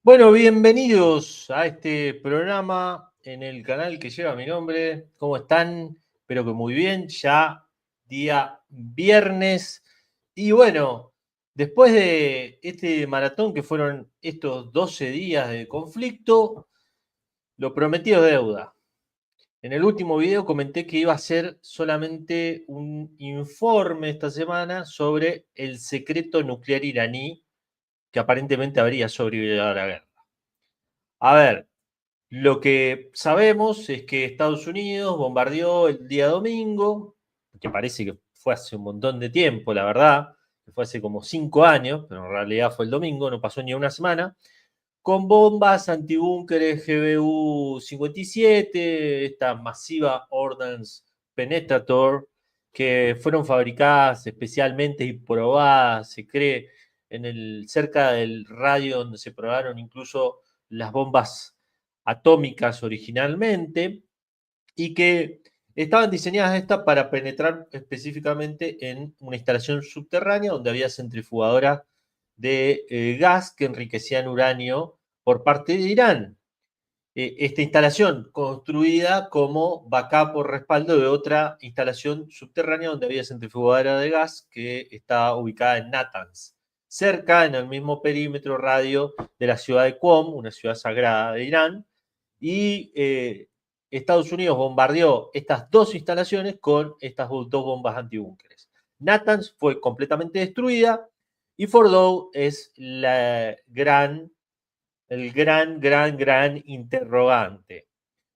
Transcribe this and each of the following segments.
Bueno, bienvenidos a este programa en el canal que lleva mi nombre. ¿Cómo están? Espero que muy bien. Ya día viernes. Y bueno, después de este maratón que fueron estos 12 días de conflicto, lo prometido es deuda. En el último video comenté que iba a ser solamente un informe esta semana sobre el secreto nuclear iraní que aparentemente habría sobrevivido a la guerra. A ver, lo que sabemos es que Estados Unidos bombardeó el día domingo, que parece que fue hace un montón de tiempo, la verdad, que fue hace como 5 años, pero en realidad fue el domingo, no pasó ni una semana, con bombas antibúnkeres GBU-57, esta masiva Ordnance Penetrator, que fueron fabricadas especialmente y probadas, se cree, cerca del radio donde se probaron incluso las bombas atómicas originalmente, y que estaban diseñadas estas para penetrar específicamente en una instalación subterránea donde había centrifugadoras de gas que enriquecían uranio por parte de Irán. Esta instalación construida como backup o respaldo de otra instalación subterránea donde había centrifugadora de gas que está ubicada en Natanz, cerca, en el mismo perímetro radio de la ciudad de Qom, una ciudad sagrada de Irán, y Estados Unidos bombardeó estas dos instalaciones con estas dos bombas antibúnkeres. Natanz fue completamente destruida y Fordow es el gran interrogante.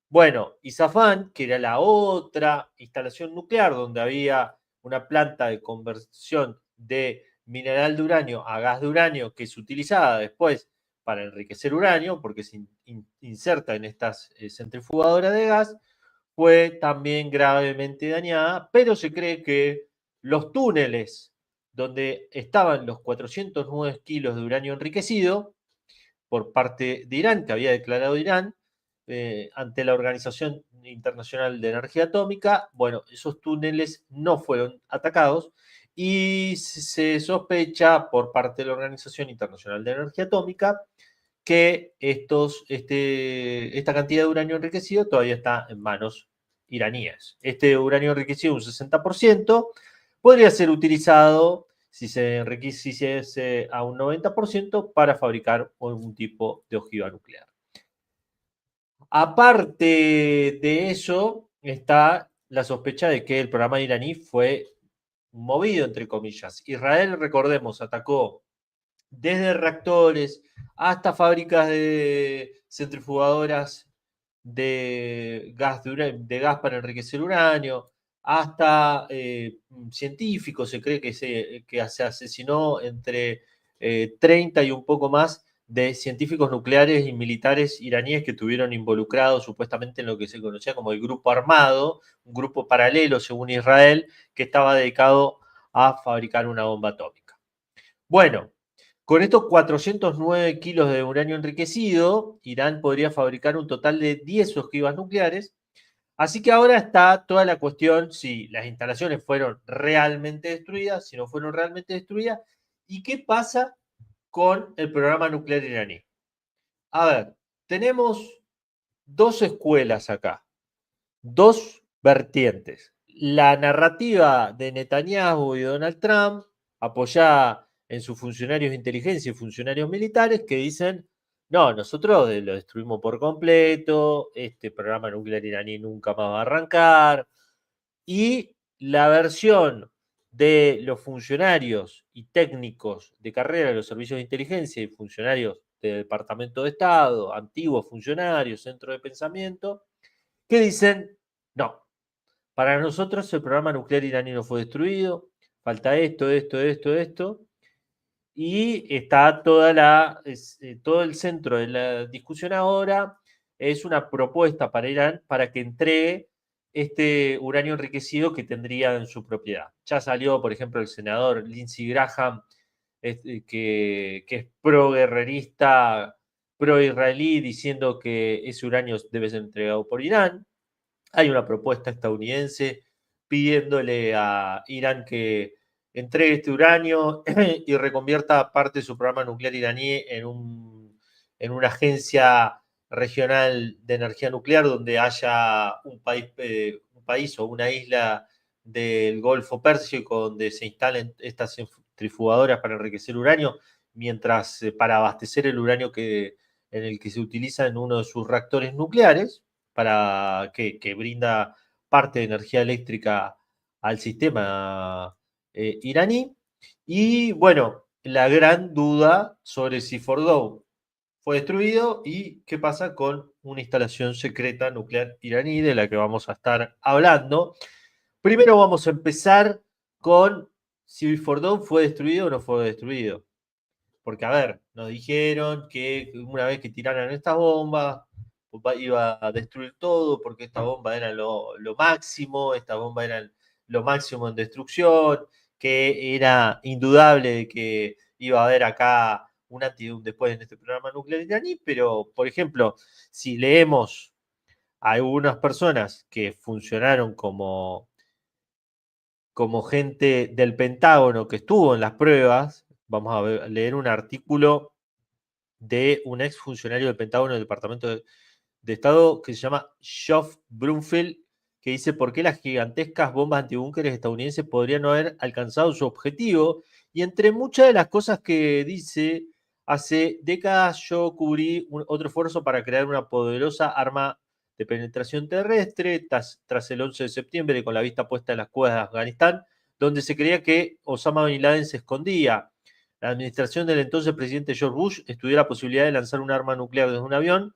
Bueno, Isafán, que era la otra instalación nuclear donde había una planta de conversión de mineral de uranio a gas de uranio que es utilizada después para enriquecer uranio, porque se inserta en estas centrifugadoras de gas, fue también gravemente dañada, pero se cree que los túneles donde estaban los 409 kilos de uranio enriquecido por parte de Irán, que había declarado Irán, ante la Organización Internacional de Energía Atómica. Bueno, esos túneles no fueron atacados y se sospecha por parte de la Organización Internacional de Energía Atómica que esta cantidad de uranio enriquecido todavía está en manos iraníes. Este uranio enriquecido, un 60%, podría ser utilizado si se enriqueciese a un 90% para fabricar un tipo de ojiva nuclear. Aparte de eso, está la sospecha de que el programa iraní fue movido, entre comillas. Israel, recordemos, atacó desde reactores hasta fábricas de centrifugadoras de gas para enriquecer uranio, hasta científicos. Se cree que se asesinó entre 30 y un poco más de científicos nucleares y militares iraníes que estuvieron involucrados supuestamente en lo que se conocía como el grupo armado, un grupo paralelo según Israel, que estaba dedicado a fabricar una bomba atómica. Bueno, con estos 409 kilos de uranio enriquecido, Irán podría fabricar un total de 10 ojivas nucleares. Así que ahora está toda la cuestión si las instalaciones fueron realmente destruidas, si no fueron realmente destruidas, y qué pasa con el programa nuclear iraní. A ver, tenemos dos escuelas acá, dos vertientes. La narrativa de Netanyahu y Donald Trump, apoyada en sus funcionarios de inteligencia y funcionarios militares, que dicen, no, nosotros lo destruimos por completo, este programa nuclear iraní nunca más va a arrancar. Y la versión de los funcionarios y técnicos de carrera de los servicios de inteligencia y funcionarios del Departamento de Estado, antiguos funcionarios, centro de pensamiento, que dicen, no, para nosotros el programa nuclear iraní no fue destruido, falta esto, y está todo el centro de la discusión ahora es una propuesta para Irán para que entregue este uranio enriquecido que tendría en su propiedad. Ya salió, por ejemplo, el senador Lindsey Graham, que es pro-guerrerista, pro-israelí, diciendo que ese uranio debe ser entregado por Irán. Hay una propuesta estadounidense pidiéndole a Irán que entregue este uranio y reconvierta parte de su programa nuclear iraní en una agencia regional de energía nuclear donde haya un país o una isla del Golfo Pérsico donde se instalen estas centrifugadoras para enriquecer uranio, mientras para abastecer el uranio en el que se utiliza en uno de sus reactores nucleares, para que brinda parte de energía eléctrica al sistema iraní. Y bueno, la gran duda sobre si Fordow fue destruido y qué pasa con una instalación secreta nuclear iraní de la que vamos a estar hablando. Primero vamos a empezar con si Fordow fue destruido o no fue destruido. Porque, a ver, nos dijeron que una vez que tiraran estas bombas, iba a destruir todo, porque esta bomba era lo máximo, esta bomba era lo máximo en destrucción, que era indudable de que iba a haber acá un antes y un después en este programa nuclear iraní, pero, por ejemplo, si leemos a algunas personas que funcionaron como gente del Pentágono que estuvo en las pruebas, vamos a leer un artículo de un ex funcionario del Pentágono del Departamento de Estado que se llama Geoff Brumfield, que dice por qué las gigantescas bombas antibúnkeres estadounidenses podrían no haber alcanzado su objetivo. Y entre muchas de las cosas que dice, hace décadas yo cubrí otro esfuerzo para crear una poderosa arma de penetración terrestre tras el 11 de septiembre, con la vista puesta en las cuevas de Afganistán, donde se creía que Osama Bin Laden se escondía. La administración del entonces presidente George Bush estudió la posibilidad de lanzar un arma nuclear desde un avión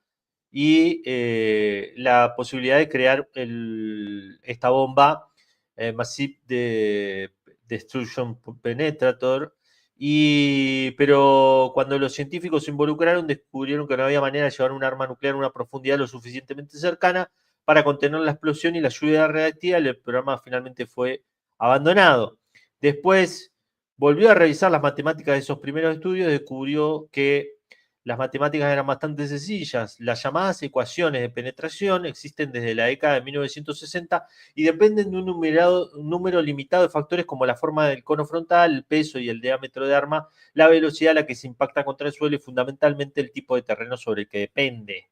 y la posibilidad de crear esta bomba Massive Destruction Penetrator. Pero cuando los científicos se involucraron, descubrieron que no había manera de llevar un arma nuclear a una profundidad lo suficientemente cercana para contener la explosión y la lluvia reactiva. El programa finalmente fue abandonado. Después volvió a revisar las matemáticas de esos primeros estudios y descubrió que las matemáticas eran bastante sencillas. Las llamadas ecuaciones de penetración existen desde la década de 1960 y dependen de un número limitado de factores como la forma del cono frontal, el peso y el diámetro de arma, la velocidad a la que se impacta contra el suelo y fundamentalmente el tipo de terreno sobre el que depende.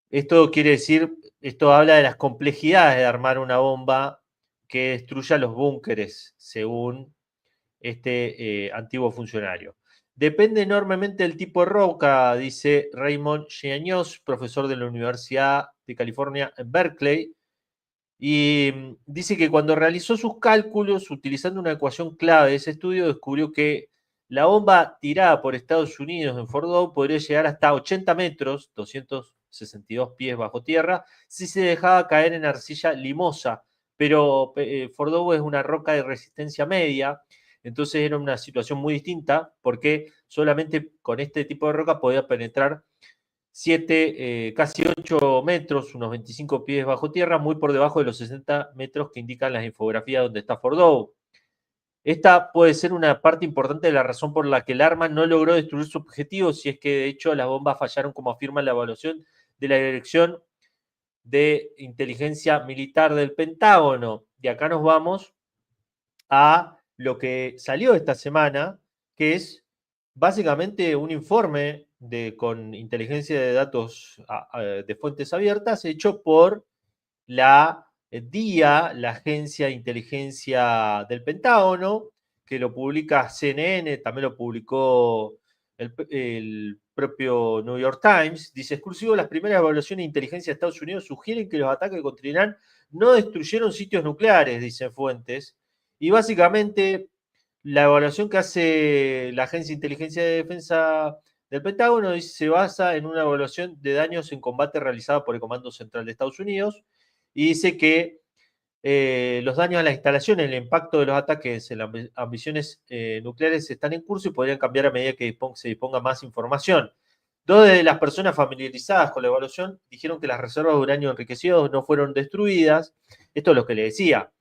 Esto quiere decir, esto habla de las complejidades de armar una bomba que destruya los búnkeres, según este antiguo funcionario. Depende enormemente del tipo de roca, dice Raymond Giaños, profesor de la Universidad de California en Berkeley, y dice que cuando realizó sus cálculos utilizando una ecuación clave de ese estudio, descubrió que la bomba tirada por Estados Unidos en Fordow podría llegar hasta 80 metros, 262 pies bajo tierra, si se dejaba caer en arcilla limosa. Pero Fordow es una roca de resistencia media, entonces era una situación muy distinta, porque solamente con este tipo de roca podía penetrar 7, casi 8 metros, unos 25 pies bajo tierra, muy por debajo de los 60 metros que indican las infografías donde está Fordow. Esta puede ser una parte importante de la razón por la que el arma no logró destruir su objetivo, si es que de hecho las bombas fallaron, como afirma la evaluación de la Dirección de Inteligencia Militar del Pentágono. Y acá nos vamos a lo que salió esta semana, que es básicamente un informe con inteligencia de datos de fuentes abiertas hecho por la DIA, la Agencia de Inteligencia del Pentágono, que lo publica CNN, también lo publicó el propio New York Times. Dice, exclusivo, las primeras evaluaciones de inteligencia de Estados Unidos sugieren que los ataques contra Irán no destruyeron sitios nucleares, dicen fuentes. Y básicamente la evaluación que hace la Agencia de Inteligencia de Defensa del Pentágono se basa en una evaluación de daños en combate realizada por el Comando Central de Estados Unidos y dice que los daños a las instalaciones, el impacto de los ataques en las ambiciones nucleares están en curso y podrían cambiar a medida que se disponga más información. Dos de las personas familiarizadas con la evaluación dijeron que las reservas de uranio enriquecido no fueron destruidas. Esto es lo que le decía.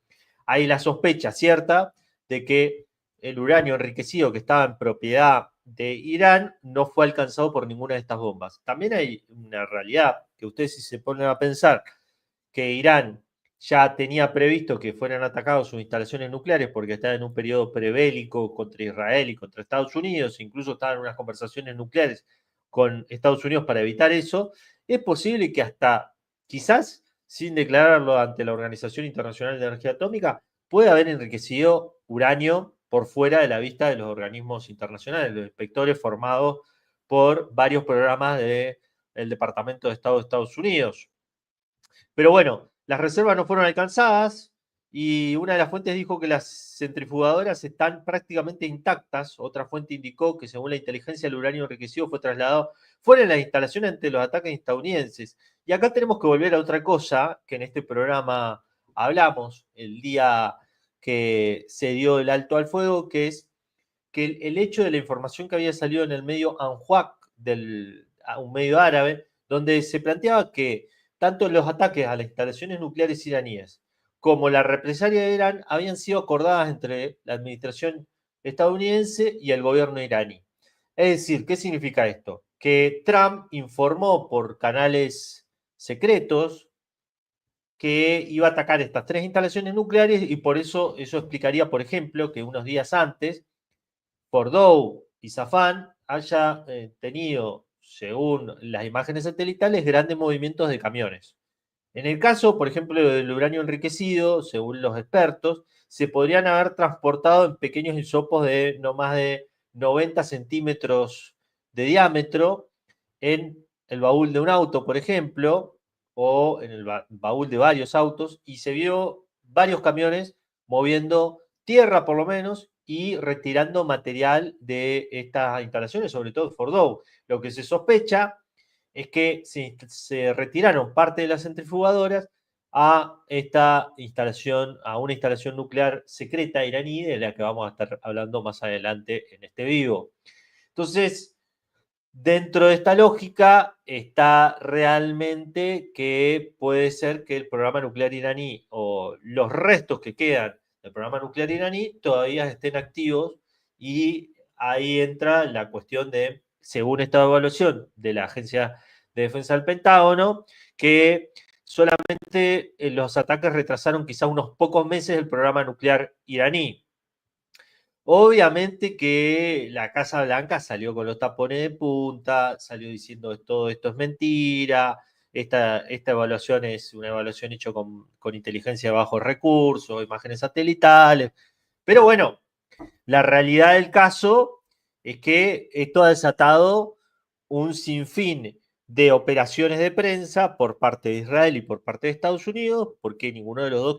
Hay la sospecha cierta de que el uranio enriquecido que estaba en propiedad de Irán no fue alcanzado por ninguna de estas bombas. También hay una realidad que ustedes, si se ponen a pensar que Irán ya tenía previsto que fueran atacados sus instalaciones nucleares porque estaba en un periodo prebélico contra Israel y contra Estados Unidos, incluso estaban en unas conversaciones nucleares con Estados Unidos para evitar eso, es posible que hasta quizás sin declararlo ante la Organización Internacional de Energía Atómica, puede haber enriquecido uranio por fuera de la vista de los organismos internacionales, los inspectores formados por varios programas del Departamento de Estado de Estados Unidos. Pero bueno, las reservas no fueron alcanzadas y una de las fuentes dijo que las centrifugadoras están prácticamente intactas. Otra fuente indicó que según la inteligencia el uranio enriquecido fue trasladado fuera de las instalaciones ante los ataques estadounidenses. Y acá tenemos que volver a otra cosa que en este programa hablamos el día que se dio el alto al fuego, que es que el hecho de la información que había salido en el medio Anhuac, un medio árabe, donde se planteaba que tanto los ataques a las instalaciones nucleares iraníes como la represalia de Irán habían sido acordadas entre la administración estadounidense y el gobierno iraní. Es decir, ¿qué significa esto? Que Trump informó por canales secretos que iba a atacar estas tres instalaciones nucleares y por eso explicaría, por ejemplo, que unos días antes Fordow y Safán haya tenido, según las imágenes satelitales, grandes movimientos de camiones. En el caso, por ejemplo, del uranio enriquecido, según los expertos, se podrían haber transportado en pequeños hisopos de no más de 90 centímetros de diámetro en el baúl de un auto, por ejemplo, o en el baúl de varios autos, y se vio varios camiones moviendo tierra, por lo menos, y retirando material de estas instalaciones, sobre todo Fordow. Lo que se sospecha es que se retiraron parte de las centrifugadoras a esta instalación, a una instalación nuclear secreta iraní, de la que vamos a estar hablando más adelante en este vivo. Entonces, dentro de esta lógica está realmente que puede ser que el programa nuclear iraní o los restos que quedan del programa nuclear iraní todavía estén activos y ahí entra la cuestión de, según esta evaluación de la Agencia de Defensa del Pentágono, que solamente los ataques retrasaron quizá unos pocos meses el programa nuclear iraní. Obviamente que la Casa Blanca salió con los tapones de punta, salió diciendo que todo esto es mentira, esta evaluación es una evaluación hecha con inteligencia de bajos recursos, imágenes satelitales, pero bueno, la realidad del caso es que esto ha desatado un sinfín de operaciones de prensa por parte de Israel y por parte de Estados Unidos, porque ninguno de los dos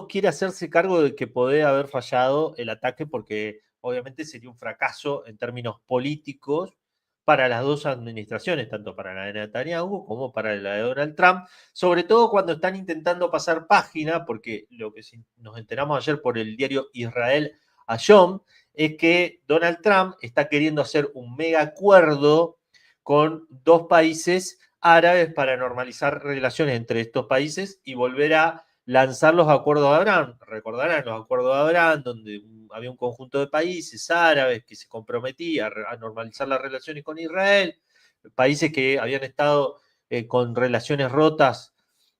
quiere hacerse cargo de que puede haber fallado el ataque porque obviamente sería un fracaso en términos políticos para las dos administraciones, tanto para la de Netanyahu como para la de Donald Trump, sobre todo cuando están intentando pasar página, porque lo que nos enteramos ayer por el diario Israel Hayom es que Donald Trump está queriendo hacer un mega acuerdo con dos países árabes para normalizar relaciones entre estos países y volver a lanzar los acuerdos de Abraham. Recordarán los acuerdos de Abraham, donde había un conjunto de países árabes que se comprometía a normalizar las relaciones con Israel, países que habían estado con relaciones rotas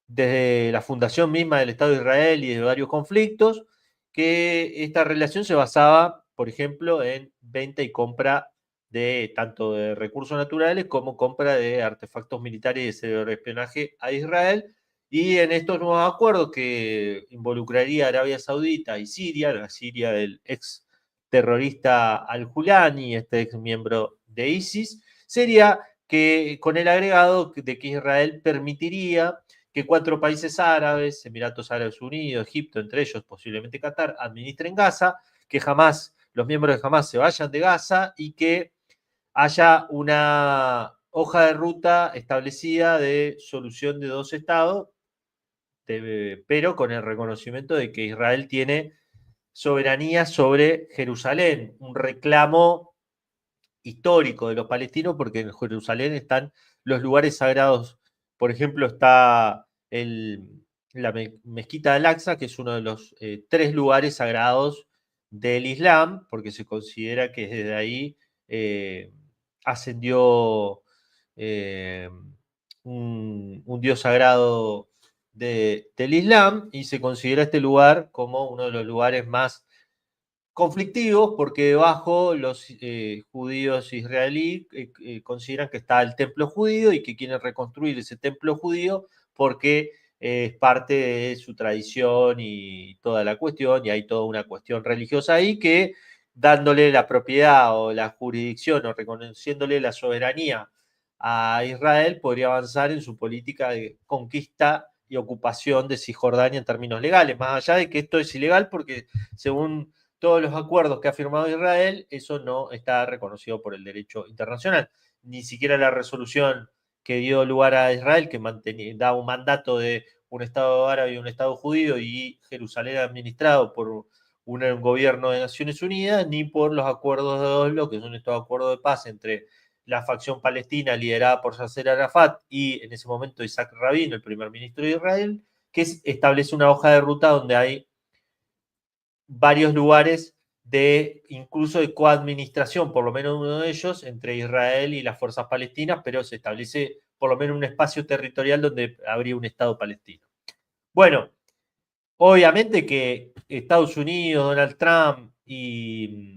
desde la fundación misma del Estado de Israel y de varios conflictos, que esta relación se basaba, por ejemplo, en venta y compra de tanto de recursos naturales como compra de artefactos militares y de espionaje a Israel. Y en estos nuevos acuerdos que involucraría a Arabia Saudita y Siria, la Siria del ex terrorista al-Julani, este ex miembro de ISIS, sería que con el agregado de que Israel permitiría que 4 países árabes, Emiratos Árabes Unidos, Egipto, entre ellos posiblemente Qatar, administren Gaza, que jamás los miembros de Hamas se vayan de Gaza y que haya una hoja de ruta establecida de solución de dos estados, pero con el reconocimiento de que Israel tiene soberanía sobre Jerusalén, un reclamo histórico de los palestinos, porque en Jerusalén están los lugares sagrados. Por ejemplo, está la mezquita de Al-Aqsa, que es uno de los 3 lugares sagrados del Islam, porque se considera que desde ahí ascendió eh, un dios sagrado del Islam y se considera este lugar como uno de los lugares más conflictivos porque debajo los judíos israelíes consideran que está el templo judío y que quieren reconstruir ese templo judío porque es parte de su tradición y toda la cuestión, y hay toda una cuestión religiosa ahí que dándole la propiedad o la jurisdicción o reconociéndole la soberanía a Israel podría avanzar en su política de conquista y ocupación de Cisjordania en términos legales, más allá de que esto es ilegal porque según todos los acuerdos que ha firmado Israel, eso no está reconocido por el derecho internacional. Ni siquiera la resolución que dio lugar a Israel, que da un mandato de un Estado árabe y un Estado judío y Jerusalén administrado por un gobierno de Naciones Unidas, ni por los acuerdos de Oslo, que son estos acuerdos de paz entre la facción palestina liderada por Yasser Arafat y en ese momento Isaac Rabin, el primer ministro de Israel, que establece una hoja de ruta donde hay varios lugares de incluso de coadministración, por lo menos uno de ellos, entre Israel y las fuerzas palestinas, pero se establece por lo menos un espacio territorial donde habría un Estado palestino. Bueno, obviamente que Estados Unidos, Donald Trump y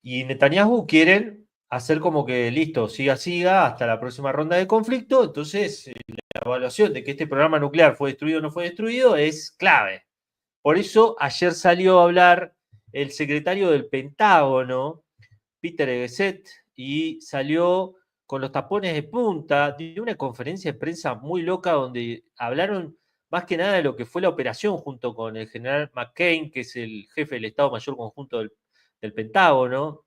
Netanyahu quieren hacer como que listo, siga hasta la próxima ronda de conflicto, entonces la evaluación de que este programa nuclear fue destruido o no fue destruido es clave. Por eso ayer salió a hablar el secretario del Pentágono, Peter Hegseth, y salió con los tapones de punta, dio una conferencia de prensa muy loca donde hablaron más que nada de lo que fue la operación junto con el general McCain, que es el jefe del Estado Mayor Conjunto del Pentágono.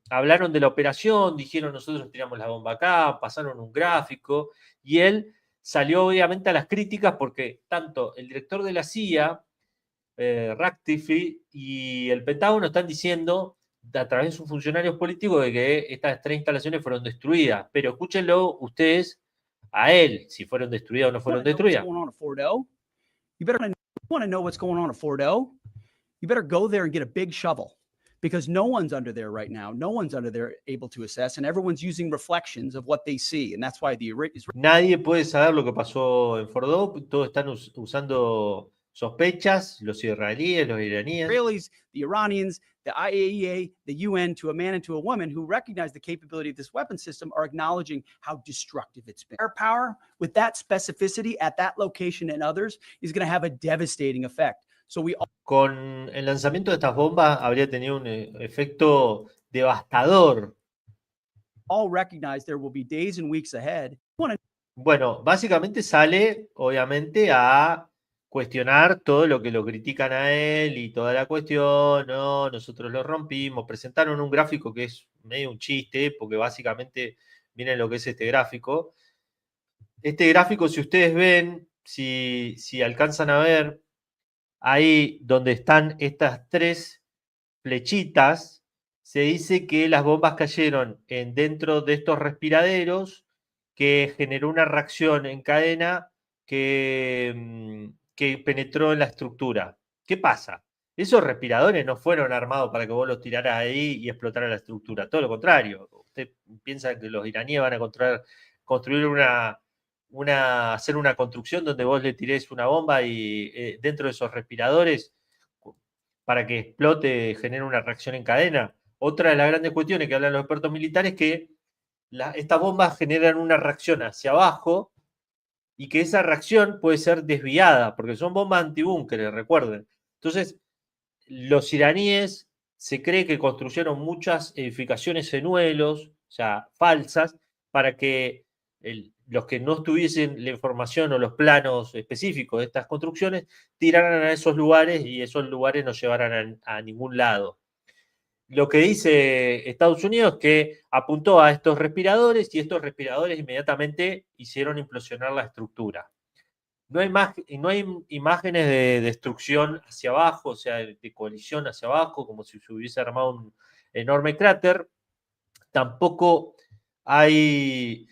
Hablaron de la operación, dijeron nosotros tiramos la bomba acá, pasaron un gráfico, y él salió obviamente a las críticas porque tanto el director de la CIA, Ratcliffe, y el Pentágono están diciendo a través de sus funcionarios políticos de que estas 3 instalaciones fueron destruidas, pero escúchenlo ustedes a él, si fueron destruidas o no fueron destruidas. You better want to know what's going on at Fordo. You better go there and get a big shovel because no one's under there right now. No one's under there able to assess, and everyone's using reflections of what they see, and that's why the Nadie puede saber lo que pasó en Fordo. Todos están usando sospechas, los israelíes, los iraníes. Israelis, the Iranians, the IAEA, the UN, to a man and to a woman who recognize the capability of this weapon system are acknowledging how destructive it's been. Air power with that specificity at that location and others is going to have a devastating effect. So we con el lanzamiento de estas bombas habría tenido un efecto devastador. All recognize there will be days and weeks ahead. Bueno, básicamente sale, obviamente, a cuestionar todo lo que lo critican a él y toda la cuestión, no, nosotros lo rompimos, presentaron un gráfico que es medio un chiste, porque básicamente miren lo que es este gráfico. Este gráfico, si ustedes ven, si alcanzan a ver, ahí donde están estas 3 flechitas, se dice que las bombas cayeron dentro de estos respiraderos, que generó una reacción en cadena que penetró en la estructura. ¿Qué pasa? Esos respiradores no fueron armados para que vos los tiraras ahí y explotara la estructura. Todo lo contrario. Usted piensa que los iraníes van a construir hacer una construcción donde vos le tirés una bomba y dentro de esos respiradores para que explote, genere una reacción en cadena. Otra de las grandes cuestiones que hablan los expertos militares es que estas bombas generan una reacción hacia abajo y que esa reacción puede ser desviada, porque son bombas antibúnkeres, recuerden. Entonces, los iraníes se cree que construyeron muchas edificaciones señuelos, o sea, falsas, para que los que no tuviesen la información o los planos específicos de estas construcciones tiraran a esos lugares y esos lugares no llevaran a ningún lado. Lo que dice Estados Unidos es que apuntó a estos respiradores y estos respiradores inmediatamente hicieron implosionar la estructura. No hay imágenes de destrucción hacia abajo, o sea, de colisión hacia abajo, como si se hubiese armado un enorme cráter. Tampoco hay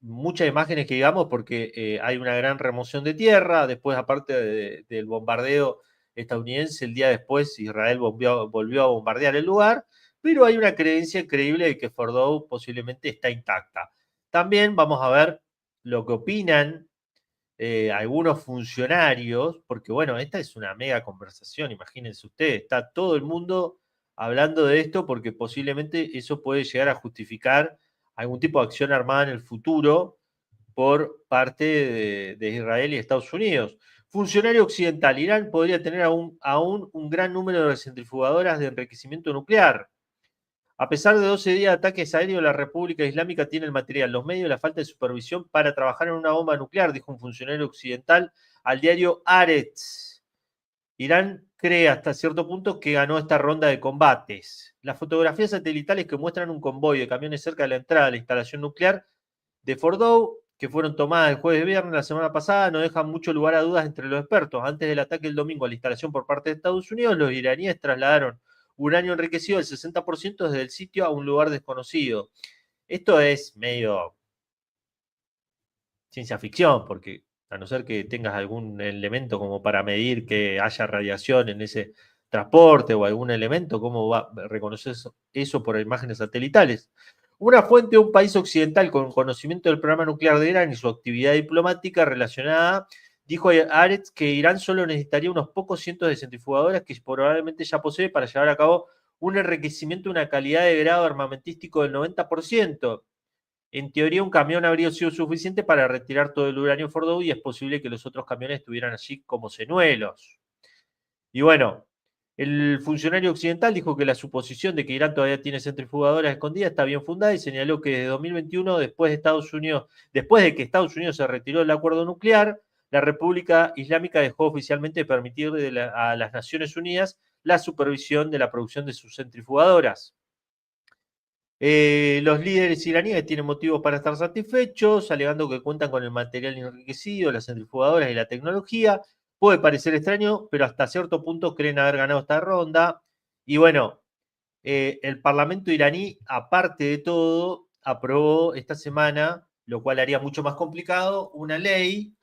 muchas imágenes que digamos, porque hay una gran remoción de tierra. Después, aparte del bombardeo estadounidense, el día después Israel volvió a bombardear el lugar, pero hay una creencia increíble de que Fordow posiblemente está intacta. También vamos a ver lo que opinan algunos funcionarios, porque bueno, esta es una mega conversación, imagínense ustedes, está todo el mundo hablando de esto porque posiblemente eso puede llegar a justificar algún tipo de acción armada en el futuro por parte de Israel y Estados Unidos. Funcionario occidental, Irán podría tener aún un gran número de centrifugadoras de enriquecimiento nuclear. A pesar de 12 días de ataques aéreos, la República Islámica tiene el material, los medios y la falta de supervisión para trabajar en una bomba nuclear, dijo un funcionario occidental al diario Haaretz. Irán cree hasta cierto punto que ganó esta ronda de combates. Las fotografías satelitales que muestran un convoy de camiones cerca de la entrada de la instalación nuclear de Fordow, que fueron tomadas el jueves viernes la semana pasada, no dejan mucho lugar a dudas entre los expertos. Antes del ataque el domingo a la instalación por parte de Estados Unidos, los iraníes trasladaron uranio enriquecido del 60% desde el sitio a un lugar desconocido. Esto es medio ciencia ficción, porque a no ser que tengas algún elemento como para medir que haya radiación en ese transporte o algún elemento, ¿cómo va a reconocer eso por imágenes satelitales? Una fuente de un país occidental con conocimiento del programa nuclear de Irán y su actividad diplomática relacionada dijo a Haaretz que Irán solo necesitaría unos pocos cientos de centrifugadoras que probablemente ya posee para llevar a cabo un enriquecimiento de una calidad de grado armamentístico del 90%. En teoría, un camión habría sido suficiente para retirar todo el uranio Fordow y es posible que los otros camiones estuvieran allí como señuelos. Y bueno, el funcionario occidental dijo que la suposición de que Irán todavía tiene centrifugadoras escondidas está bien fundada y señaló que desde 2021, después de que Estados Unidos se retiró del acuerdo nuclear, la República Islámica dejó oficialmente de permitir a las Naciones Unidas la supervisión de la producción de sus centrifugadoras. Los líderes iraníes tienen motivos para estar satisfechos, alegando que cuentan con el material enriquecido, las centrifugadoras y la tecnología. Puede parecer extraño, pero hasta cierto punto creen haber ganado esta ronda. Y bueno, el Parlamento iraní, aparte de todo, aprobó esta semana, lo cual haría mucho más complicado, una ley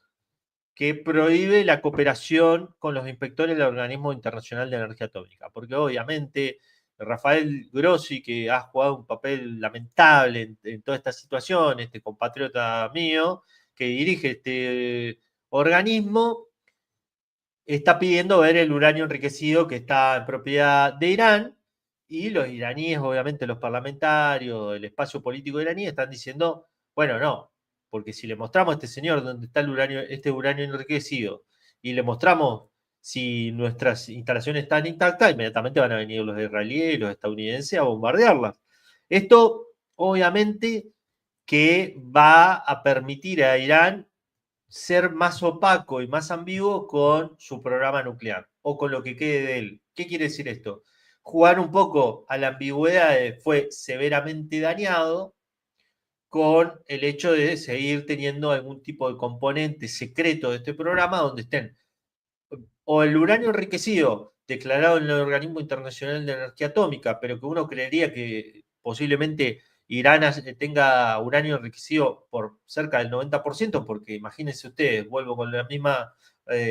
que prohíbe la cooperación con los inspectores del Organismo Internacional de Energía Atómica, porque obviamente Rafael Grossi, que ha jugado un papel lamentable en toda esta situación, este compatriota mío, que dirige este organismo, está pidiendo ver el uranio enriquecido que está en propiedad de Irán, y los iraníes, obviamente los parlamentarios, el espacio político iraní, están diciendo, bueno, no, porque si le mostramos a este señor dónde está el uranio, este uranio enriquecido, y le mostramos si nuestras instalaciones están intactas, inmediatamente van a venir los israelíes y los estadounidenses a bombardearlas. Esto, obviamente, que va a permitir a Irán ser más opaco y más ambiguo con su programa nuclear o con lo que quede de él. ¿Qué quiere decir esto? Jugar un poco a la ambigüedad de fue severamente dañado con el hecho de seguir teniendo algún tipo de componente secreto de este programa donde estén o el uranio enriquecido declarado en el Organismo Internacional de Energía Atómica, pero que uno creería que posiblemente Irán tenga uranio enriquecido por cerca del 90%, porque imagínense ustedes, vuelvo con la misma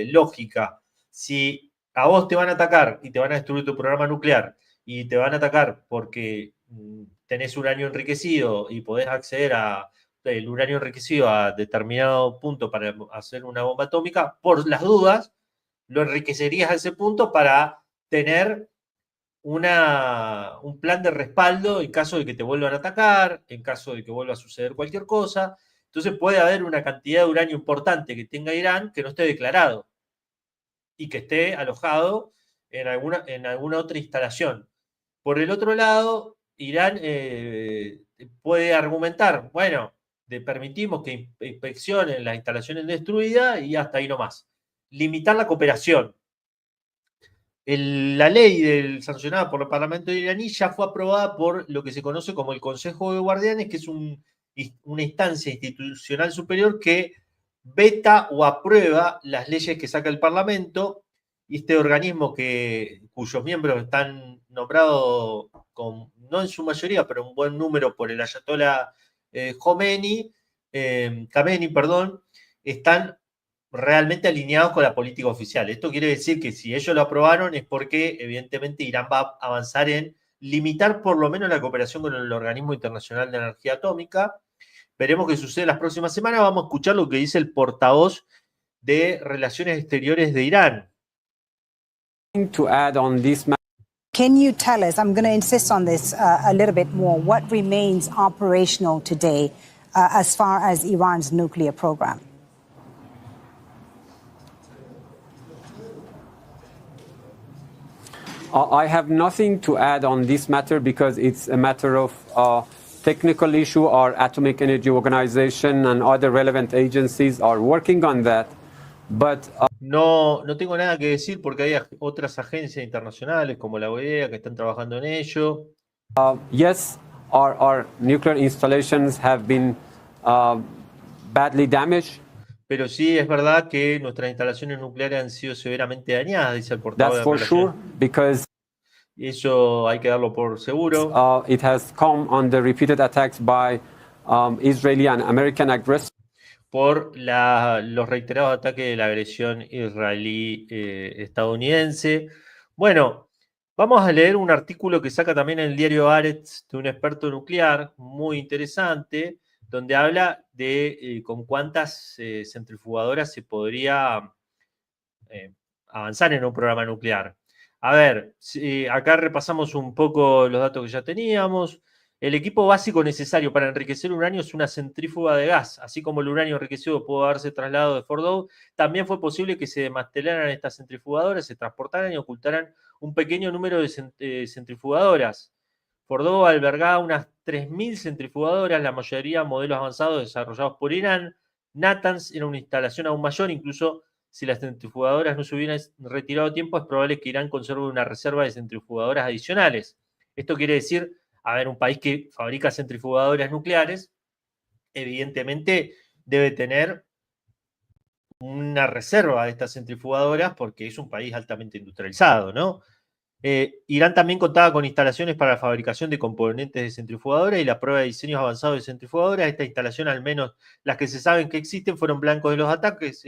lógica, si a vos te van a atacar y te van a destruir tu programa nuclear y te van a atacar porque tenés uranio enriquecido y podés acceder a el uranio enriquecido a determinado punto para hacer una bomba atómica, por las dudas, lo enriquecerías a ese punto para tener un plan de respaldo en caso de que te vuelvan a atacar, en caso de que vuelva a suceder cualquier cosa. Entonces puede haber una cantidad de uranio importante que tenga Irán que no esté declarado y que esté alojado en alguna otra instalación. Por el otro lado, Irán puede argumentar, bueno, permitimos que inspeccionen las instalaciones destruidas y hasta ahí nomás. Limitar la cooperación. La ley sancionada por el Parlamento iraní ya fue aprobada por lo que se conoce como el Consejo de Guardianes, que es una instancia institucional superior que veta o aprueba las leyes que saca el Parlamento, y este organismo cuyos miembros están nombrados, no en su mayoría, pero un buen número por el ayatollah Khamenei, están realmente alineados con la política oficial. Esto quiere decir que si ellos lo aprobaron es porque evidentemente Irán va a avanzar en limitar por lo menos la cooperación con el Organismo Internacional de Energía Atómica. Veremos qué sucede las próximas semanas. Vamos a escuchar lo que dice el portavoz de Relaciones Exteriores de Irán. To add on this. Can you tell us, I'm going to insist on this a little bit more, what remains operational today as far as Iran's nuclear program? I have nothing to add on this matter because it's a matter of technical issue. Our Atomic Energy Organization and other relevant agencies are working on that. But no tengo nada que decir porque hay otras agencias internacionales como la OEA que están trabajando en ello. Yes, our nuclear installations have been badly damaged. Pero sí es verdad que nuestras instalaciones nucleares han sido severamente dañadas, dice el portavoz That's for sure, because y eso hay que darlo por seguro. It has come under repeated attacks by Israeli and American aggressors. Por los reiterados ataques de la agresión israelí-estadounidense. Bueno, vamos a leer un artículo que saca también el diario Haaretz de un experto nuclear, muy interesante, donde habla de con cuántas centrifugadoras se podría avanzar en un programa nuclear. A ver, acá repasamos un poco los datos que ya teníamos. El equipo básico necesario para enriquecer uranio es una centrífuga de gas. Así como el uranio enriquecido pudo haberse trasladado de Fordow, también fue posible que se desmantelaran estas centrifugadoras, se transportaran y ocultaran un pequeño número de centrifugadoras. Fordow albergaba unas 3.000 centrifugadoras, la mayoría modelos avanzados desarrollados por Irán. Natanz era una instalación aún mayor, incluso si las centrifugadoras no se hubieran retirado a tiempo, es probable que Irán conserve una reserva de centrifugadoras adicionales. Esto quiere decir, a ver, un país que fabrica centrifugadoras nucleares, evidentemente debe tener una reserva de estas centrifugadoras porque es un país altamente industrializado, ¿no? Irán también contaba con instalaciones para la fabricación de componentes de centrifugadoras y la prueba de diseños avanzados de centrifugadoras. Esta instalación, al menos las que se saben que existen, fueron blancos de los ataques.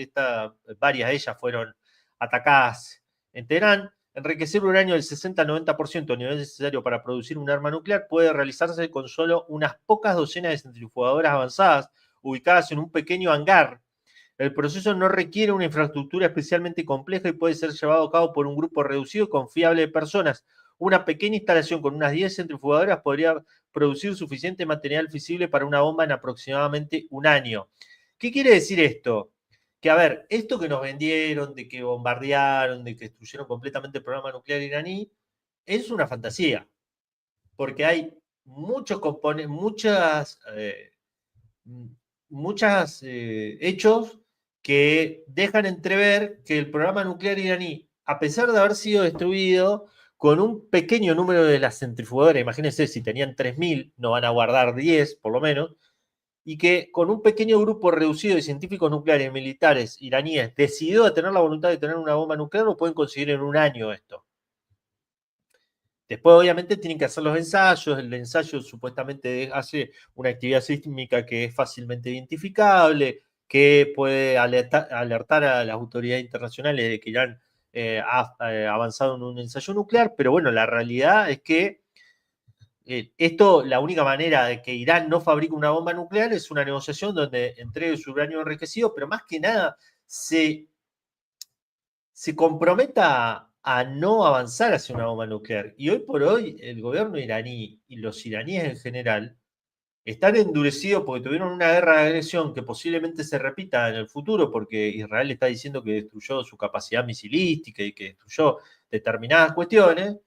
Varias de ellas fueron atacadas en Teherán. Enriquecer uranio del 60-90% a nivel necesario para producir un arma nuclear puede realizarse con solo unas pocas docenas de centrifugadoras avanzadas ubicadas en un pequeño hangar. El proceso no requiere una infraestructura especialmente compleja y puede ser llevado a cabo por un grupo reducido y confiable de personas. Una pequeña instalación con unas 10 centrifugadoras podría producir suficiente material fisible para una bomba en aproximadamente un año. ¿Qué quiere decir esto? Que, a ver, esto que nos vendieron, de que bombardearon, de que destruyeron completamente el programa nuclear iraní, es una fantasía. Porque hay muchos componentes, muchos hechos que dejan entrever que el programa nuclear iraní, a pesar de haber sido destruido, con un pequeño número de las centrifugadoras, imagínense, si tenían 3.000, no van a guardar 10 por lo menos, y que con un pequeño grupo reducido de científicos nucleares y militares iraníes decidió tener la voluntad de tener una bomba nuclear, lo pueden conseguir en un año esto. Después, obviamente, tienen que hacer los ensayos. El ensayo supuestamente hace una actividad sísmica que es fácilmente identificable, que puede alertar a las autoridades internacionales de que Irán ha avanzado en un ensayo nuclear, pero bueno, la realidad es que la única manera de que Irán no fabrique una bomba nuclear es una negociación donde entregue su uranio enriquecido, pero más que nada se comprometa a no avanzar hacia una bomba nuclear. Y hoy por hoy el gobierno iraní y los iraníes en general están endurecidos porque tuvieron una guerra de agresión que posiblemente se repita en el futuro porque Israel está diciendo que destruyó su capacidad misilística y que destruyó determinadas cuestiones.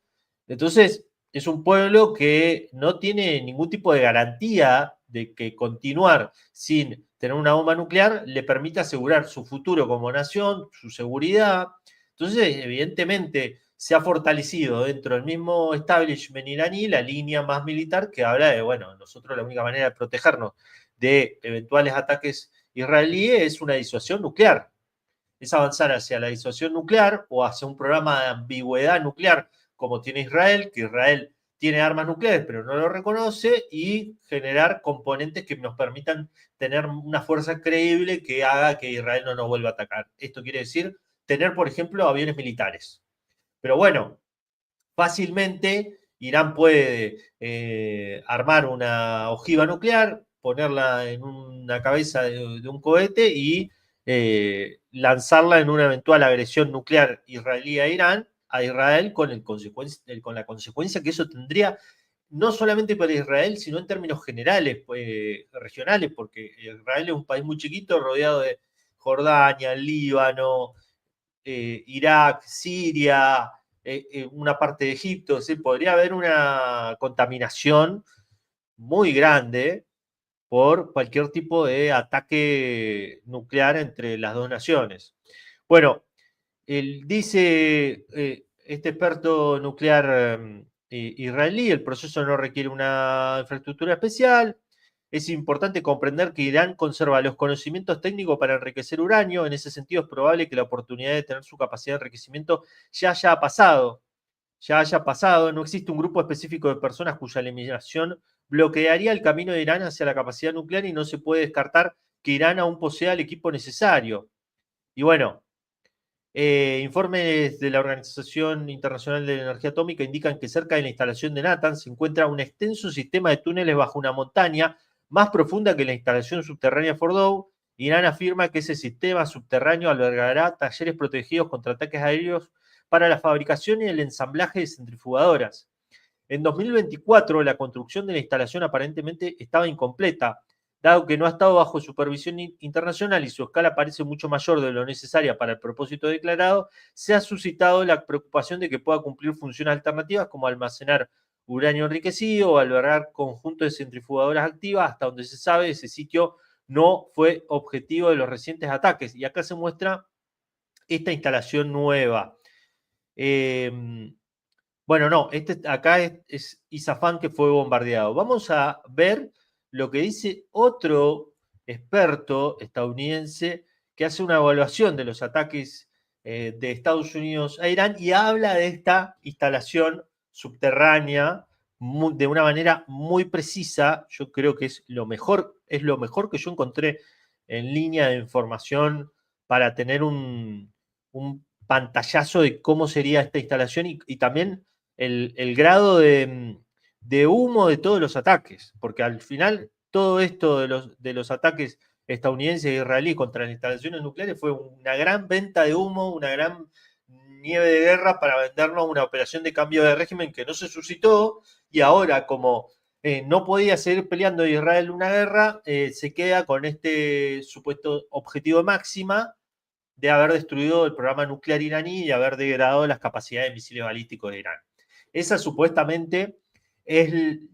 Entonces, es un pueblo que no tiene ningún tipo de garantía de que continuar sin tener una bomba nuclear le permita asegurar su futuro como nación, su seguridad. Entonces, evidentemente, se ha fortalecido dentro del mismo establishment iraní la línea más militar que habla de, bueno, nosotros la única manera de protegernos de eventuales ataques israelíes es una disuasión nuclear. Es avanzar hacia la disuasión nuclear o hacia un programa de ambigüedad nuclear como tiene Israel, que Israel tiene armas nucleares pero no lo reconoce, y generar componentes que nos permitan tener una fuerza creíble que haga que Israel no nos vuelva a atacar. Esto quiere decir tener, por ejemplo, aviones militares. Pero bueno, fácilmente Irán puede armar una ojiva nuclear, ponerla en una cabeza de un cohete y lanzarla en una eventual agresión nuclear israelí a Irán, a Israel, con la consecuencia que eso tendría no solamente para Israel, sino en términos generales, regionales, porque Israel es un país muy chiquito, rodeado de Jordania, Líbano, Irak, Siria, una parte de Egipto. Podría haber una contaminación muy grande por cualquier tipo de ataque nuclear entre las dos naciones. Bueno, dice este experto nuclear israelí, el proceso no requiere una infraestructura especial. Es importante comprender que Irán conserva los conocimientos técnicos para enriquecer uranio. En ese sentido, es probable que la oportunidad de tener su capacidad de enriquecimiento ya haya pasado. No existe un grupo específico de personas cuya eliminación bloquearía el camino de Irán hacia la capacidad nuclear y no se puede descartar que Irán aún posea el equipo necesario. Y bueno, informes de la Organización Internacional de la Energía Atómica indican que cerca de la instalación de Natanz se encuentra un extenso sistema de túneles bajo una montaña más profunda que la instalación subterránea Fordow. Irán afirma que ese sistema subterráneo albergará talleres protegidos contra ataques aéreos para la fabricación y el ensamblaje de centrifugadoras. En 2024, la construcción de la instalación aparentemente estaba incompleta, dado que no ha estado bajo supervisión internacional y su escala parece mucho mayor de lo necesaria para el propósito declarado. Se ha suscitado la preocupación de que pueda cumplir funciones alternativas como almacenar uranio enriquecido o albergar conjuntos de centrifugadoras activas. Hasta donde se sabe, ese sitio no fue objetivo de los recientes ataques. Y acá se muestra esta instalación nueva. Bueno, no, acá es Isafán que fue bombardeado. Vamos a ver lo que dice otro experto estadounidense que hace una evaluación de los ataques de Estados Unidos a Irán y habla de esta instalación subterránea de una manera muy precisa. Yo creo que es lo mejor que yo encontré en línea de información para tener un pantallazo de cómo sería esta instalación y también el grado de humo de todos los ataques, porque al final todo esto de los ataques estadounidenses e israelíes contra las instalaciones nucleares fue una gran venta de humo, una gran nieve de guerra para vendernos una operación de cambio de régimen que no se suscitó, y ahora como no podía seguir peleando Israel una guerra, se queda con este supuesto objetivo máxima de haber destruido el programa nuclear iraní y haber degradado las capacidades de misiles balísticos de Irán. Esa supuestamente es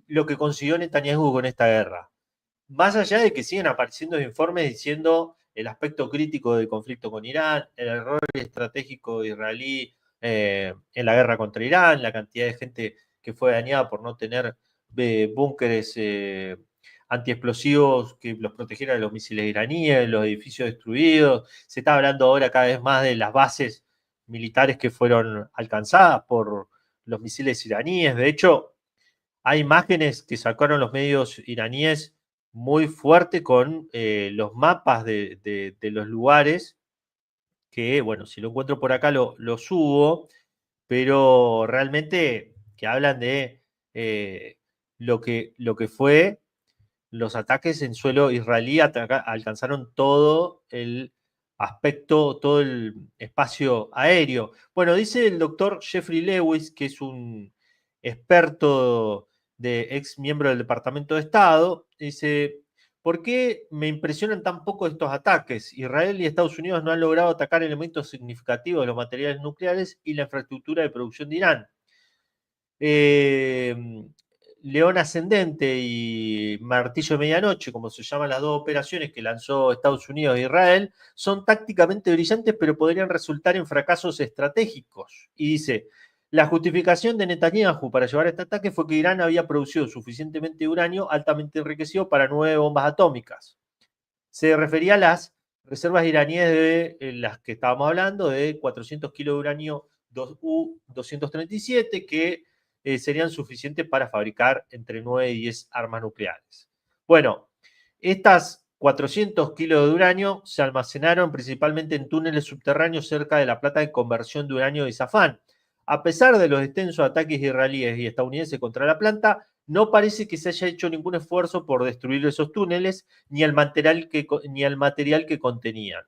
lo que consiguió Netanyahu con esta guerra. Más allá de que siguen apareciendo informes diciendo el aspecto crítico del conflicto con Irán, el error estratégico israelí en la guerra contra Irán, la cantidad de gente que fue dañada por no tener búnkeres antiexplosivos que los protegieran de los misiles iraníes, los edificios destruidos. Se está hablando ahora cada vez más de las bases militares que fueron alcanzadas por los misiles iraníes. De hecho, hay imágenes que sacaron los medios iraníes muy fuerte con los mapas de los lugares, que, bueno, si lo encuentro por acá lo subo, pero realmente que hablan de lo que fue los ataques en suelo israelí, alcanzaron todo el aspecto, todo el espacio aéreo. Bueno, dice el doctor Jeffrey Lewis, que es un experto ex miembro del Departamento de Estado, dice: ¿por qué me impresionan tan poco estos ataques? Israel y Estados Unidos no han logrado atacar elementos significativos de los materiales nucleares y la infraestructura de producción de Irán. León Ascendente y Martillo de Medianoche, como se llaman las dos operaciones que lanzó Estados Unidos e Israel, son tácticamente brillantes, pero podrían resultar en fracasos estratégicos. Y dice: la justificación de Netanyahu para llevar este ataque fue que Irán había producido suficientemente uranio altamente enriquecido para 9 bombas atómicas. Se refería a las reservas iraníes de las que estábamos hablando, de 400 kilos de uranio U-237, que serían suficientes para fabricar entre 9 y 10 armas nucleares. Bueno, estas 400 kilos de uranio se almacenaron principalmente en túneles subterráneos cerca de la planta de conversión de uranio de Isafán. A pesar de los extensos ataques israelíes y estadounidenses contra la planta, no parece que se haya hecho ningún esfuerzo por destruir esos túneles ni el material que contenían.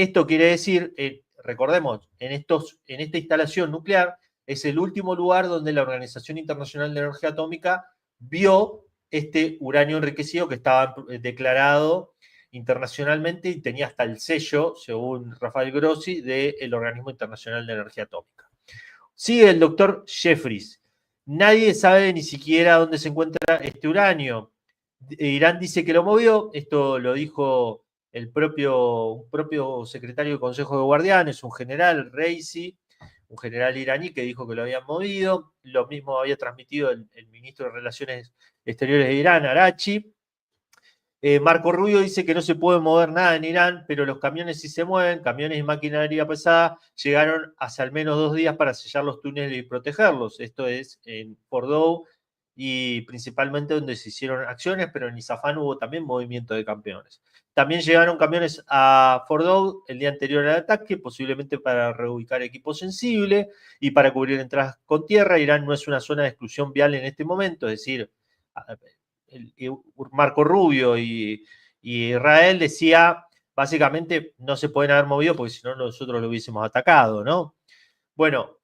Esto quiere decir, recordemos, en esta instalación nuclear es el último lugar donde la Organización Internacional de Energía Atómica vio este uranio enriquecido que estaba declarado internacionalmente y tenía hasta el sello, según Rafael Grossi, del Organismo Internacional de Energía Atómica. Sigue el doctor Jeffries. Nadie sabe ni siquiera dónde se encuentra este uranio. Irán dice que lo movió, esto lo dijo un propio secretario del Consejo de Guardianes, un general, Reisi, un general iraní que dijo que lo habían movido. Lo mismo había transmitido el ministro de Relaciones Exteriores de Irán, Arachi. Marco Rubio dice que no se puede mover nada en Irán, pero los camiones sí se mueven, camiones y maquinaria pesada llegaron hace al menos 2 días para sellar los túneles y protegerlos. Esto es en Fordow y principalmente donde se hicieron acciones, pero en Isfahán hubo también movimiento de camiones. También llegaron camiones a Fordow el día anterior al ataque, posiblemente para reubicar equipo sensible y para cubrir entradas con tierra. Irán no es una zona de exclusión vial en este momento, es decir, Marco Rubio y Israel decía, básicamente no se pueden haber movido porque si no nosotros lo hubiésemos atacado, ¿no? Bueno,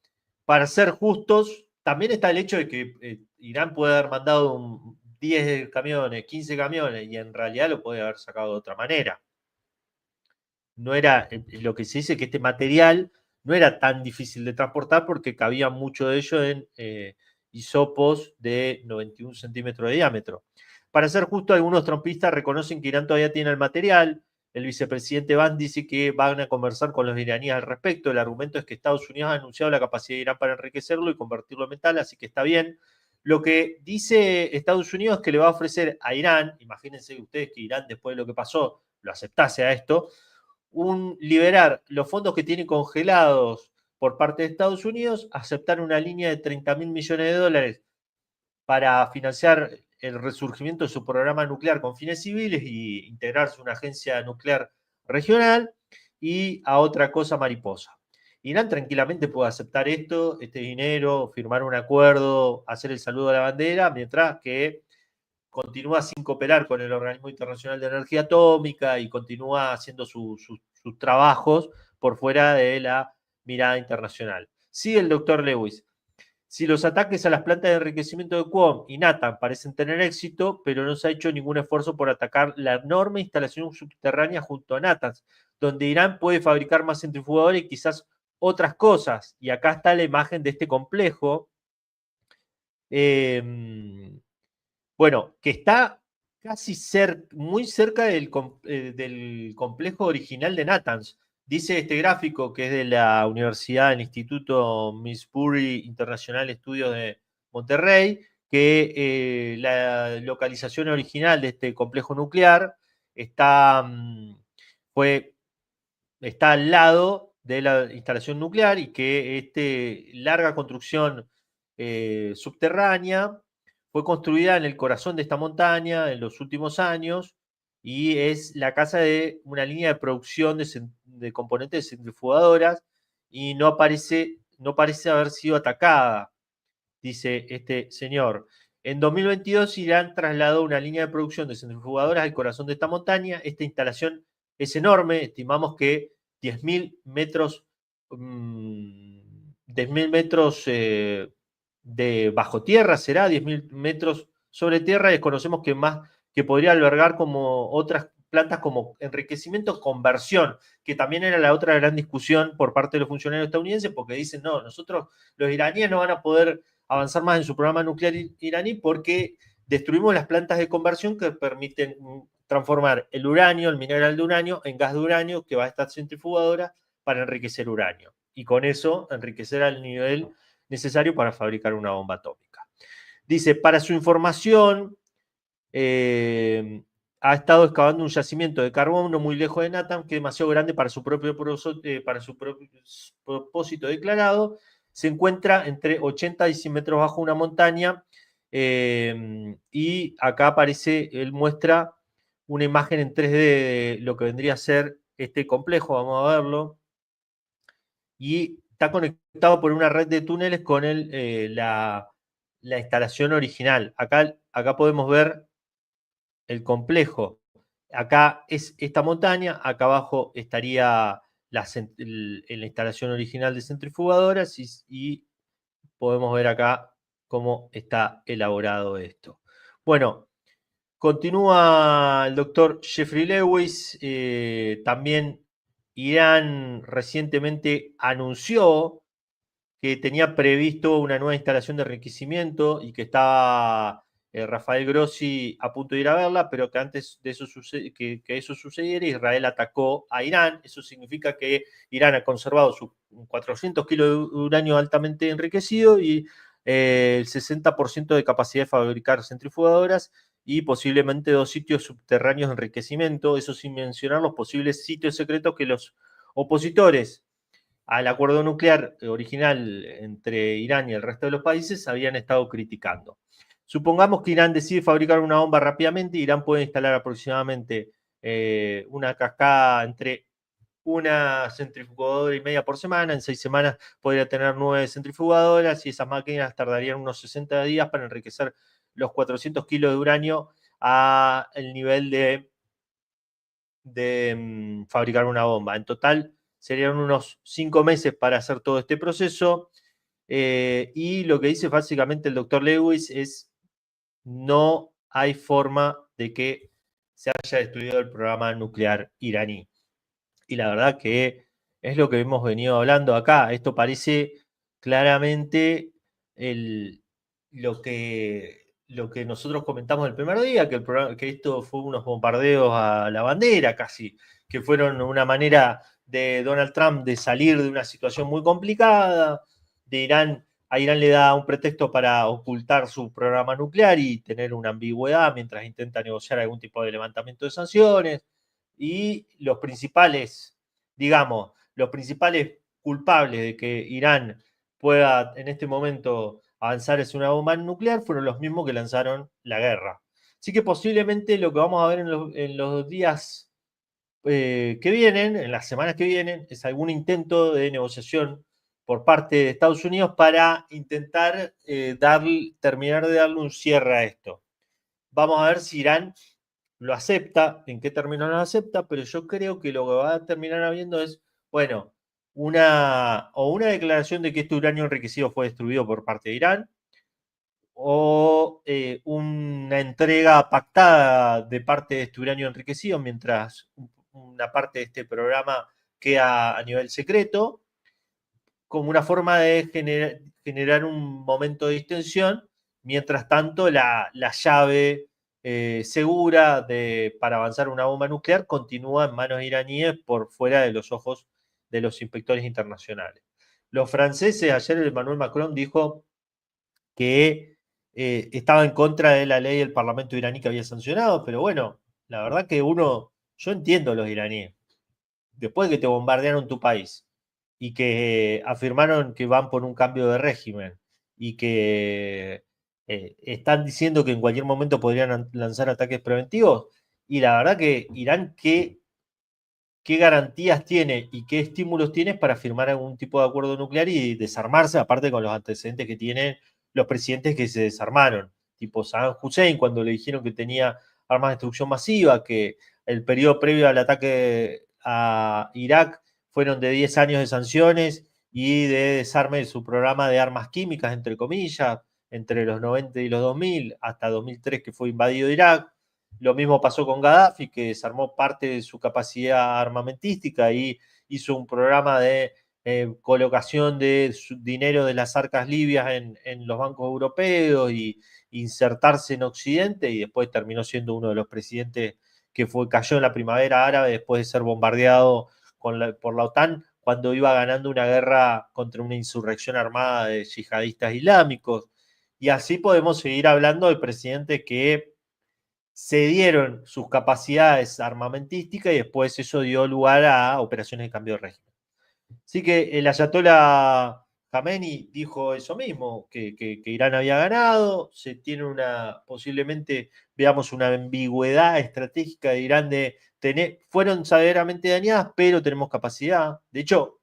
para ser justos, también está el hecho de que Irán puede haber mandado 10 camiones, 15 camiones y en realidad lo puede haber sacado de otra manera. No era lo que se dice que este material no era tan difícil de transportar porque cabía mucho de ello en hisopos de 91 centímetros de diámetro. Para ser justo, algunos trompistas reconocen que Irán todavía tiene el material. El vicepresidente Van dice que van a conversar con los iraníes al respecto. El argumento es que Estados Unidos ha anunciado la capacidad de Irán para enriquecerlo y convertirlo en metal, así que está bien. Lo que dice Estados Unidos es que le va a ofrecer a Irán, imagínense ustedes que Irán, después de lo que pasó, lo aceptase a esto, liberar los fondos que tiene congelados por parte de Estados Unidos, aceptar una línea de 30.000 millones de dólares para financiar el resurgimiento de su programa nuclear con fines civiles y integrarse a una agencia nuclear regional y a otra cosa mariposa. Irán tranquilamente puede aceptar este dinero, firmar un acuerdo, hacer el saludo a la bandera, mientras que continúa sin cooperar con el Organismo Internacional de Energía Atómica y continúa haciendo sus trabajos por fuera de la mirada internacional. Sigue el doctor Lewis. Si los ataques a las plantas de enriquecimiento de Qom y Natanz parecen tener éxito, pero no se ha hecho ningún esfuerzo por atacar la enorme instalación subterránea junto a Natanz, donde Irán puede fabricar más centrifugadores y quizás otras cosas. Y acá está la imagen de este complejo. Bueno, que está casi muy cerca del complejo original de Natanz. Dice este gráfico, que es de la Universidad del Instituto Missouri International Studios de Monterrey, que la localización original de este complejo nuclear está al lado de la instalación nuclear y que esta larga construcción subterránea fue construida en el corazón de esta montaña en los últimos años y es la casa de una línea de producción de componentes de centrifugadoras y no parece haber sido atacada, dice este señor. En 2022, Irán trasladó una línea de producción de centrifugadoras al corazón de esta montaña. Esta instalación es enorme, estimamos que 10.000 metros, 10.000 metros de bajo tierra será, 10.000 metros sobre tierra, y desconocemos que podría albergar como otras plantas como enriquecimiento, conversión, que también era la otra gran discusión por parte de los funcionarios estadounidenses, porque dicen, no, nosotros, los iraníes no van a poder avanzar más en su programa nuclear iraní porque destruimos las plantas de conversión que permiten transformar el uranio, el mineral de uranio, en gas de uranio que va a esta centrifugadora para enriquecer uranio. Y con eso enriquecer al nivel necesario para fabricar una bomba atómica. Dice, para su información, ha estado excavando un yacimiento de carbón no muy lejos de Natanz, que es demasiado grande para su propio propósito declarado. Se encuentra entre 80 y 100 metros bajo una montaña y acá aparece, él muestra una imagen en 3D de lo que vendría a ser este complejo, vamos a verlo, y está conectado por una red de túneles con la instalación original. Acá podemos ver el complejo. Acá es esta montaña, acá abajo estaría en la instalación original de centrifugadoras y podemos ver acá cómo está elaborado esto. Bueno, continúa el doctor Jeffrey Lewis. También Irán recientemente anunció que tenía previsto una nueva instalación de enriquecimiento y que estaba Rafael Grossi a punto de ir a verla, pero que antes de eso que eso sucediera, Israel atacó a Irán. Eso significa que Irán ha conservado sus 400 kilos de uranio altamente enriquecido y el 60% de capacidad de fabricar centrifugadoras y posiblemente 2 sitios subterráneos de enriquecimiento, eso sin mencionar los posibles sitios secretos que los opositores al acuerdo nuclear original entre Irán y el resto de los países habían estado criticando. Supongamos que Irán decide fabricar una bomba rápidamente, Irán puede instalar aproximadamente una cascada entre una centrifugadora y media por semana. En 6 semanas podría tener 9 centrifugadoras y esas máquinas tardarían unos 60 días para enriquecer los 400 kilos de uranio a el nivel de fabricar una bomba. En total serían unos 5 meses para hacer todo este proceso. Y lo que dice básicamente el doctor Lewis es: no hay forma de que se haya destruido el programa nuclear iraní. Y la verdad que es lo que hemos venido hablando acá. Esto parece claramente lo que nosotros comentamos el primer día, que esto fue unos bombardeos a la bandera casi, que fueron una manera de Donald Trump de salir de una situación muy complicada, de Irán. A Irán le da un pretexto para ocultar su programa nuclear y tener una ambigüedad mientras intenta negociar algún tipo de levantamiento de sanciones. Y los principales, digamos, los principales culpables de que Irán pueda en este momento avanzar hacia una bomba nuclear fueron los mismos que lanzaron la guerra. Así que posiblemente lo que vamos a ver en los días que vienen, en las semanas que vienen, es algún intento de negociación por parte de Estados Unidos para intentar terminar de darle un cierre a esto. Vamos a ver si Irán lo acepta, en qué términos lo acepta, pero yo creo que lo que va a terminar habiendo es, bueno, una declaración de que este uranio enriquecido fue destruido por parte de Irán, o una entrega pactada de parte de este uranio enriquecido, mientras una parte de este programa queda a nivel secreto, como una forma de generar un momento de distensión. Mientras tanto, la llave segura para avanzar una bomba nuclear continúa en manos iraníes por fuera de los ojos de los inspectores internacionales. Los franceses, ayer Emmanuel Macron dijo que estaba en contra de la ley del Parlamento iraní que había sancionado, pero bueno, la verdad que yo entiendo a los iraníes. Después de que te bombardearon tu país y que afirmaron que van por un cambio de régimen y que están diciendo que en cualquier momento podrían lanzar ataques preventivos, y la verdad que Irán, ¿qué garantías tiene y qué estímulos tiene para firmar algún tipo de acuerdo nuclear y desarmarse, aparte con los antecedentes que tienen los presidentes que se desarmaron, tipo Saddam Hussein cuando le dijeron que tenía armas de destrucción masiva, que el periodo previo al ataque a Irak fueron de 10 años de sanciones y de desarme de su programa de armas químicas, entre comillas, entre los 90 y los 2000, hasta 2003 que fue invadido Irak. Lo mismo pasó con Gaddafi, que desarmó parte de su capacidad armamentística y hizo un programa de colocación de dinero de las arcas libias en los bancos europeos y insertarse en Occidente, y después terminó siendo uno de los presidentes que cayó en la primavera árabe después de ser bombardeado por la OTAN cuando iba ganando una guerra contra una insurrección armada de yihadistas islámicos. Y así podemos seguir hablando de presidentes que cedieron sus capacidades armamentísticas y después eso dio lugar a operaciones de cambio de régimen. Así que el ayatollah Khamenei dijo eso mismo, que Irán había ganado. Se tiene posiblemente veamos una ambigüedad estratégica de Irán de fueron severamente dañadas, pero tenemos capacidad. De hecho,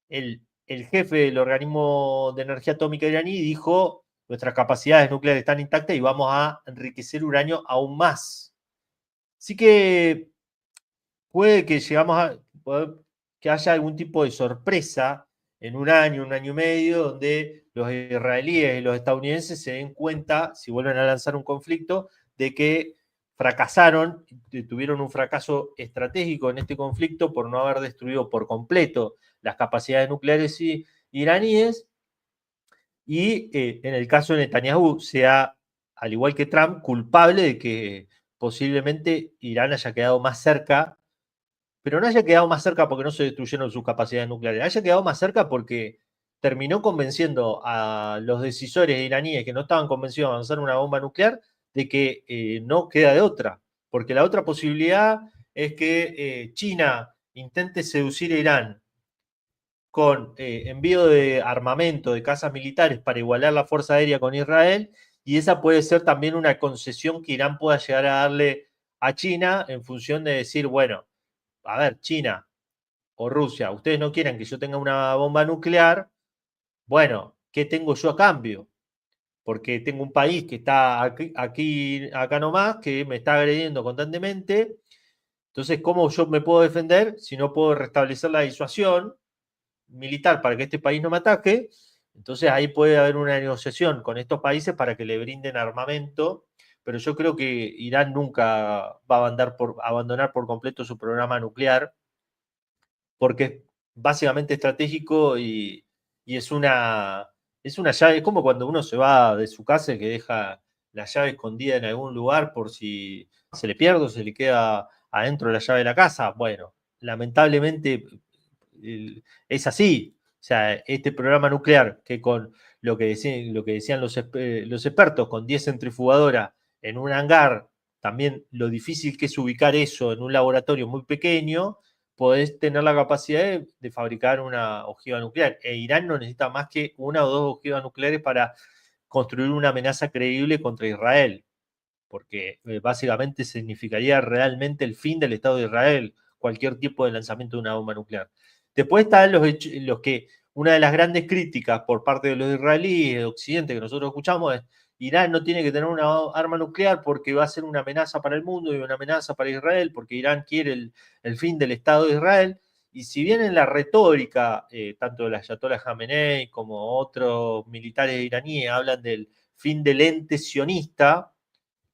el jefe del organismo de energía atómica iraní dijo: nuestras capacidades nucleares están intactas y vamos a enriquecer uranio aún más. Así que puede que que haya algún tipo de sorpresa en un año y medio, donde los israelíes y los estadounidenses se den cuenta, si vuelven a lanzar un conflicto, de que fracasaron, tuvieron un fracaso estratégico en este conflicto por no haber destruido por completo las capacidades nucleares iraníes, y en el caso de Netanyahu sea, al igual que Trump, culpable de que posiblemente Irán haya quedado más cerca, pero no haya quedado más cerca porque no se destruyeron sus capacidades nucleares, haya quedado más cerca porque terminó convenciendo a los decisores iraníes que no estaban convencidos de avanzar una bomba nuclear de que no queda de otra, porque la otra posibilidad es que China intente seducir a Irán con envío de armamento, de casas militares para igualar la fuerza aérea con Israel, y esa puede ser también una concesión que Irán pueda llegar a darle a China en función de decir, bueno, a ver, China o Rusia, ustedes no quieren que yo tenga una bomba nuclear, bueno, ¿qué tengo yo a cambio? Porque tengo un país que está acá nomás, que me está agrediendo constantemente, entonces, ¿cómo yo me puedo defender si no puedo restablecer la disuasión militar para que este país no me ataque? Entonces ahí puede haber una negociación con estos países para que le brinden armamento, pero yo creo que Irán nunca va a abandonar por completo su programa nuclear, porque es básicamente estratégico y es una llave, es como cuando uno se va de su casa y que deja la llave escondida en algún lugar por si se le pierde o se le queda adentro la llave de la casa. Bueno, lamentablemente es así. O sea, este programa nuclear que con lo que decían los expertos, con 10 centrifugadoras en un hangar, también lo difícil que es ubicar eso en un laboratorio muy pequeño, podés tener la capacidad de fabricar una ojiva nuclear. E Irán no necesita más que una o dos ojivas nucleares para construir una amenaza creíble contra Israel, porque básicamente significaría realmente el fin del Estado de Israel, cualquier tipo de lanzamiento de una bomba nuclear. Después están los que, una de las grandes críticas por parte de los israelíes, de Occidente, que nosotros escuchamos, es Irán no tiene que tener una arma nuclear porque va a ser una amenaza para el mundo y una amenaza para Israel, porque Irán quiere el fin del Estado de Israel. Y si bien en la retórica, tanto del Ayatollah Khamenei como otros militares iraníes hablan del fin del ente sionista,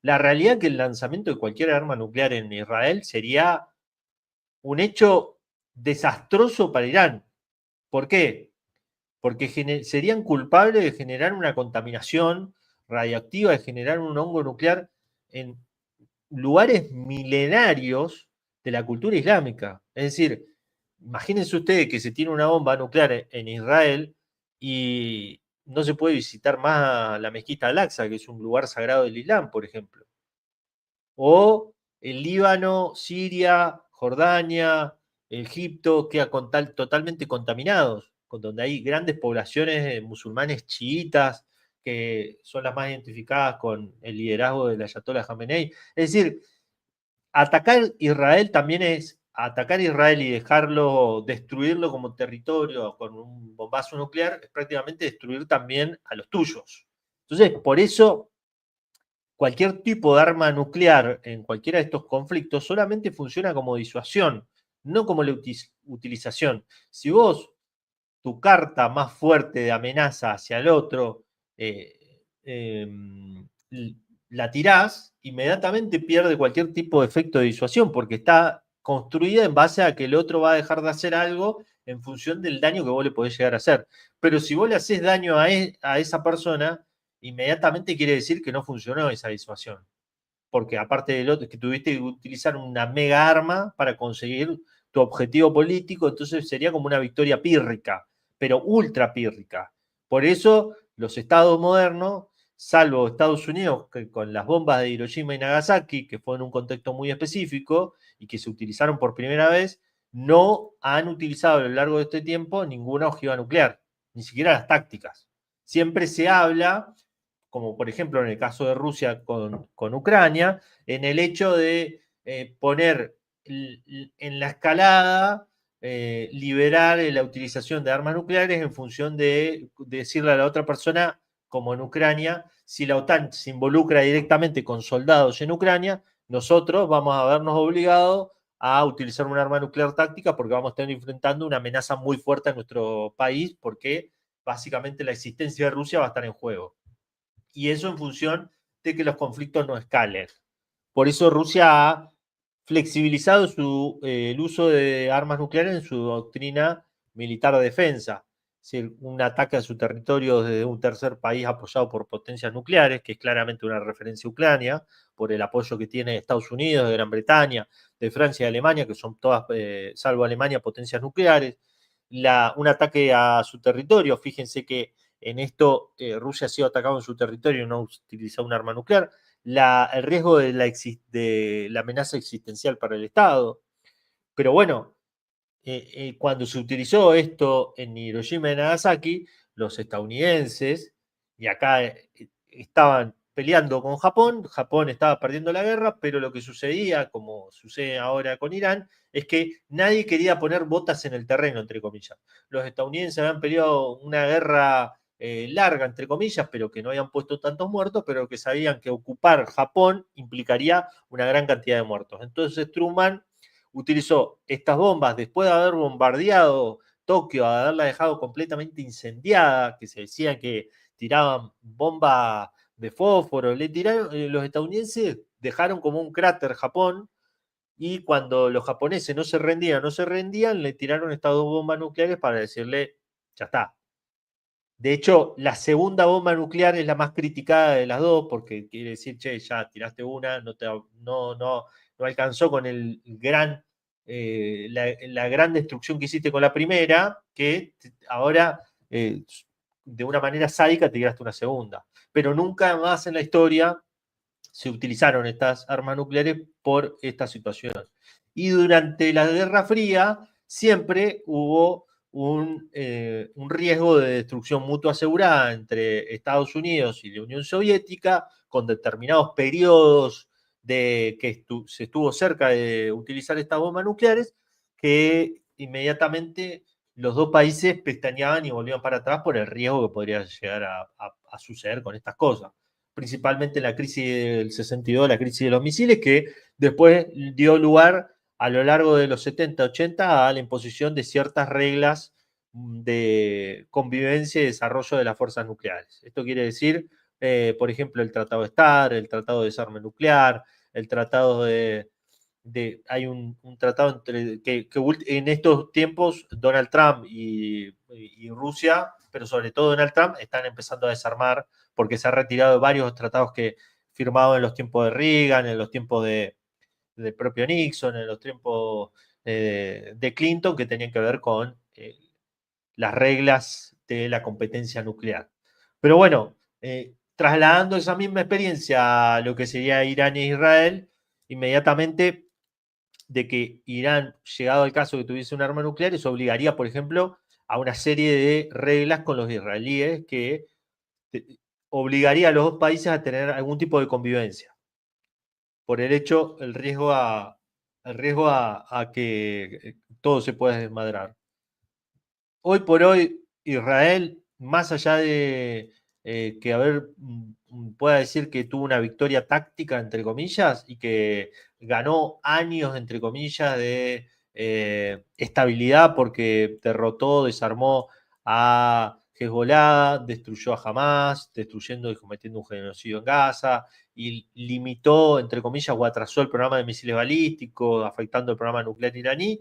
la realidad es que el lanzamiento de cualquier arma nuclear en Israel sería un hecho desastroso para Irán. ¿Por qué? Porque serían culpables de generar una contaminación radiactiva, de generar un hongo nuclear en lugares milenarios de la cultura islámica. Es decir, imagínense ustedes que se tiene una bomba nuclear en Israel y no se puede visitar más la mezquita Al-Aqsa, que es un lugar sagrado del Islam, por ejemplo. O el Líbano, Siria, Jordania, Egipto, queda totalmente contaminados, donde hay grandes poblaciones de musulmanes chiitas, que son las más identificadas con el liderazgo del Ayatollah Khamenei. Es decir, atacar Israel también es atacar Israel y dejarlo, destruirlo como territorio con un bombazo nuclear, es prácticamente destruir también a los tuyos. Entonces, por eso cualquier tipo de arma nuclear en cualquiera de estos conflictos solamente funciona como disuasión, no como la utilización. Si vos, tu carta más fuerte de amenaza hacia el otro, la tirás, inmediatamente pierde cualquier tipo de efecto de disuasión, porque está construida en base a que el otro va a dejar de hacer algo en función del daño que vos le podés llegar a hacer. Pero si vos le haces daño a esa persona, inmediatamente quiere decir que no funcionó esa disuasión. Porque aparte del otro, que tuviste que utilizar una mega arma para conseguir tu objetivo político, entonces sería como una victoria pírrica, pero ultra pírrica. Por eso los estados modernos, salvo Estados Unidos, que con las bombas de Hiroshima y Nagasaki, que fue en un contexto muy específico y que se utilizaron por primera vez, no han utilizado a lo largo de este tiempo ninguna ojiva nuclear, ni siquiera las tácticas. Siempre se habla, como por ejemplo en el caso de Rusia con Ucrania, en el hecho de poner en la escalada, liberar la utilización de armas nucleares en función de decirle a la otra persona, como en Ucrania, si la OTAN se involucra directamente con soldados en Ucrania, nosotros vamos a vernos obligados a utilizar un arma nuclear táctica porque vamos a estar enfrentando una amenaza muy fuerte a nuestro país porque básicamente la existencia de Rusia va a estar en juego. Y eso en función de que los conflictos no escalen. Por eso Rusia ha flexibilizado el uso de armas nucleares en su doctrina militar de defensa. Es decir, un ataque a su territorio desde un tercer país apoyado por potencias nucleares, que es claramente una referencia a Ucrania, por el apoyo que tiene Estados Unidos, de Gran Bretaña, de Francia y Alemania, que son todas, salvo Alemania, potencias nucleares. Un ataque a su territorio, fíjense que en esto Rusia ha sido atacado en su territorio y no ha utilizado un arma nuclear. El riesgo de la amenaza existencial para el Estado. Pero bueno, cuando se utilizó esto en Hiroshima y Nagasaki, los estadounidenses, y acá estaban peleando con Japón, Japón estaba perdiendo la guerra, pero lo que sucedía, como sucede ahora con Irán, es que nadie quería poner botas en el terreno, entre comillas. Los estadounidenses habían peleado una guerra larga, entre comillas, pero que no habían puesto tantos muertos, pero que sabían que ocupar Japón implicaría una gran cantidad de muertos. Entonces Truman utilizó estas bombas después de haber bombardeado Tokio, haberla dejado completamente incendiada, que se decía que tiraban bombas de fósforo, le tiraron, los estadounidenses dejaron como un cráter Japón, y cuando los japoneses no se rendían, le tiraron estas dos bombas nucleares para decirle, ya está. De hecho, la segunda bomba nuclear es la más criticada de las dos, porque quiere decir, che, ya tiraste una, no alcanzó con la gran destrucción que hiciste con la primera, que ahora de una manera sádica te tiraste una segunda. Pero nunca más en la historia se utilizaron estas armas nucleares por esta situación. Y durante la Guerra Fría siempre hubo un riesgo de destrucción mutua asegurada entre Estados Unidos y la Unión Soviética, con determinados periodos que se estuvo cerca de utilizar estas bombas nucleares, que inmediatamente los dos países pestañeaban y volvían para atrás por el riesgo que podría llegar a suceder con estas cosas. Principalmente la crisis del 62, la crisis de los misiles, que después dio lugar a lo largo de los 70, 80 a la imposición de ciertas reglas de convivencia y desarrollo de las fuerzas nucleares. Esto quiere decir, por ejemplo, el Tratado de START, el Tratado de Desarme Nuclear, el Tratado hay un tratado que en estos tiempos Donald Trump y Rusia, pero sobre todo Donald Trump, están empezando a desarmar porque se ha retirado de varios tratados que firmado en los tiempos de Reagan, en los tiempos del propio Nixon, en los tiempos de Clinton, que tenían que ver con las reglas de la competencia nuclear. Pero bueno, trasladando esa misma experiencia a lo que sería Irán e Israel, inmediatamente de que Irán, llegado al caso que tuviese un arma nuclear, eso obligaría, por ejemplo, a una serie de reglas con los israelíes que obligaría a los dos países a tener algún tipo de convivencia. Por el hecho, el riesgo a que todo se pueda desmadrar. Hoy por hoy, Israel, más allá de que pueda decir que tuvo una victoria táctica, entre comillas, y que ganó años, entre comillas, de estabilidad porque derrotó, desarmó a Hezbollah, destruyó a Hamas, destruyendo y cometiendo un genocidio en Gaza, y limitó, entre comillas, o atrasó el programa de misiles balísticos, afectando el programa nuclear iraní.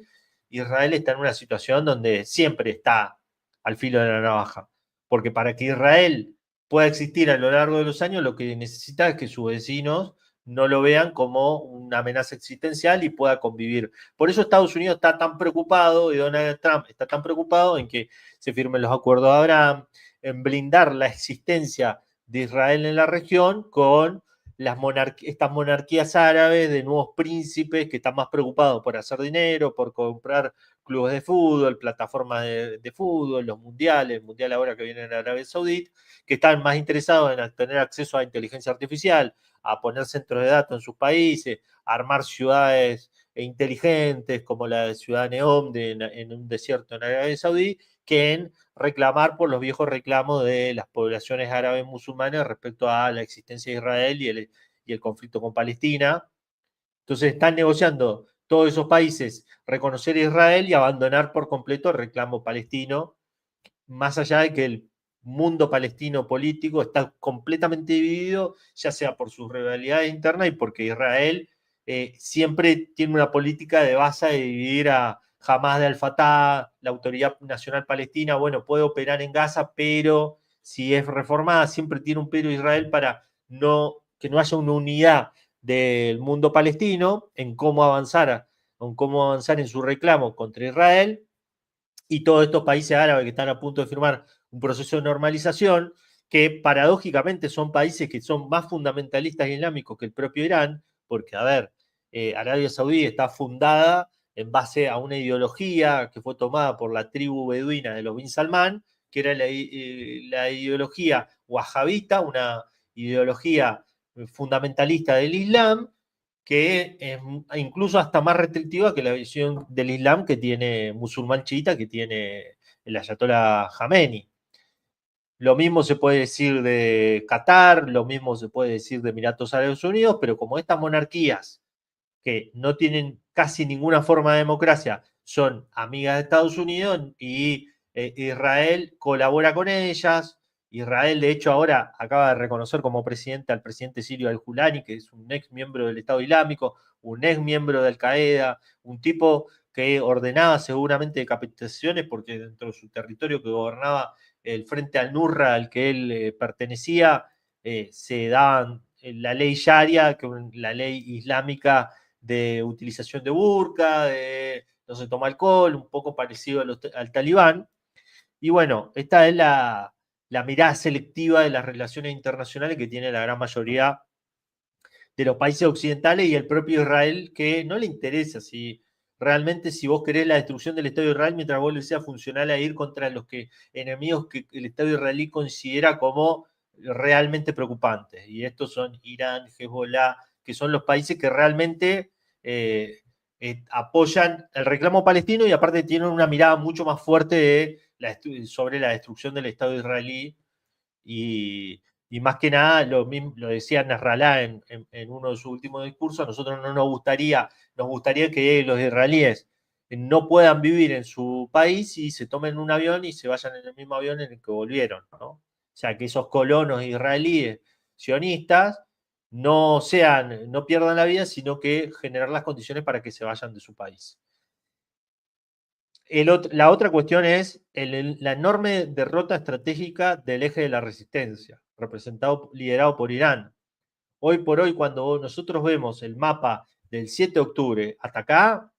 Israel está en una situación donde siempre está al filo de la navaja, porque para que Israel pueda existir a lo largo de los años, lo que necesita es que sus vecinos no lo vean como una amenaza existencial y pueda convivir. Por eso Estados Unidos está tan preocupado y Donald Trump está tan preocupado en que se firmen los acuerdos de Abraham, en blindar la existencia de Israel en la región con estas monarquías árabes de nuevos príncipes que están más preocupados por hacer dinero, por comprar clubes de fútbol, plataformas de fútbol, los mundiales, el mundial ahora que viene en Arabia Saudita, que están más interesados en tener acceso a inteligencia artificial, a poner centros de datos en sus países, a armar ciudades inteligentes como la ciudad Neom en un desierto en Arabia Saudí, que en reclamar por los viejos reclamos de las poblaciones árabes musulmanas respecto a la existencia de Israel y el conflicto con Palestina. Entonces están negociando todos esos países reconocer a Israel y abandonar por completo el reclamo palestino, más allá de que el mundo palestino político está completamente dividido, ya sea por sus rivalidades internas y porque Israel siempre tiene una política de base de dividir a Hamas de Al-Fatah, la Autoridad Nacional Palestina, bueno, puede operar en Gaza, pero si es reformada, siempre tiene un pero Israel para que no haya una unidad del mundo palestino en cómo avanzar en su reclamo contra Israel. Y todos estos países árabes que están a punto de firmar un proceso de normalización, que paradójicamente son países que son más fundamentalistas islámicos que el propio Irán, porque, a ver, Arabia Saudí está fundada en base a una ideología que fue tomada por la tribu beduina de los Bin Salman, que era la ideología wahabita, una ideología fundamentalista del Islam, que es incluso hasta más restrictiva que la visión del Islam que tiene musulmán chiita, que tiene el ayatollah Jamenei. Lo mismo se puede decir de Qatar, lo mismo se puede decir de Emiratos Árabes Unidos, pero como estas monarquías que no tienen casi ninguna forma de democracia son amigas de Estados Unidos y Israel colabora con ellas. Israel, de hecho, ahora acaba de reconocer como presidente al presidente sirio al-Julani, que es un ex miembro del Estado Islámico, un ex miembro de Al-Qaeda, un tipo que ordenaba seguramente decapitaciones porque dentro de su territorio que gobernaba el Frente al-Nusra al que él pertenecía, se daban la ley Sharia, que la ley islámica de utilización de burka, de no se toma alcohol, un poco parecido al talibán. Y bueno, esta es la mirada selectiva de las relaciones internacionales que tiene la gran mayoría de los países occidentales y el propio Israel, que no le interesa si realmente si vos querés la destrucción del Estado de Israel mientras vos le sea funcional a ir contra los enemigos que el Estado israelí considera como realmente preocupantes. Y estos son Irán, Hezbollah, que son los países que realmente apoyan el reclamo palestino y aparte tienen una mirada mucho más fuerte sobre la destrucción del Estado israelí y más que nada, lo decía Nasrallah en uno de sus últimos discursos, a nosotros no nos gustaría que los israelíes no puedan vivir en su país y se tomen un avión y se vayan en el mismo avión en el que volvieron, ¿no? O sea, que esos colonos israelíes sionistas no pierdan la vida, sino que generar las condiciones para que se vayan de su país. La otra cuestión es la enorme derrota estratégica del eje de la resistencia, liderado por Irán. Hoy por hoy, cuando nosotros vemos el mapa del 7 de octubre hasta acá,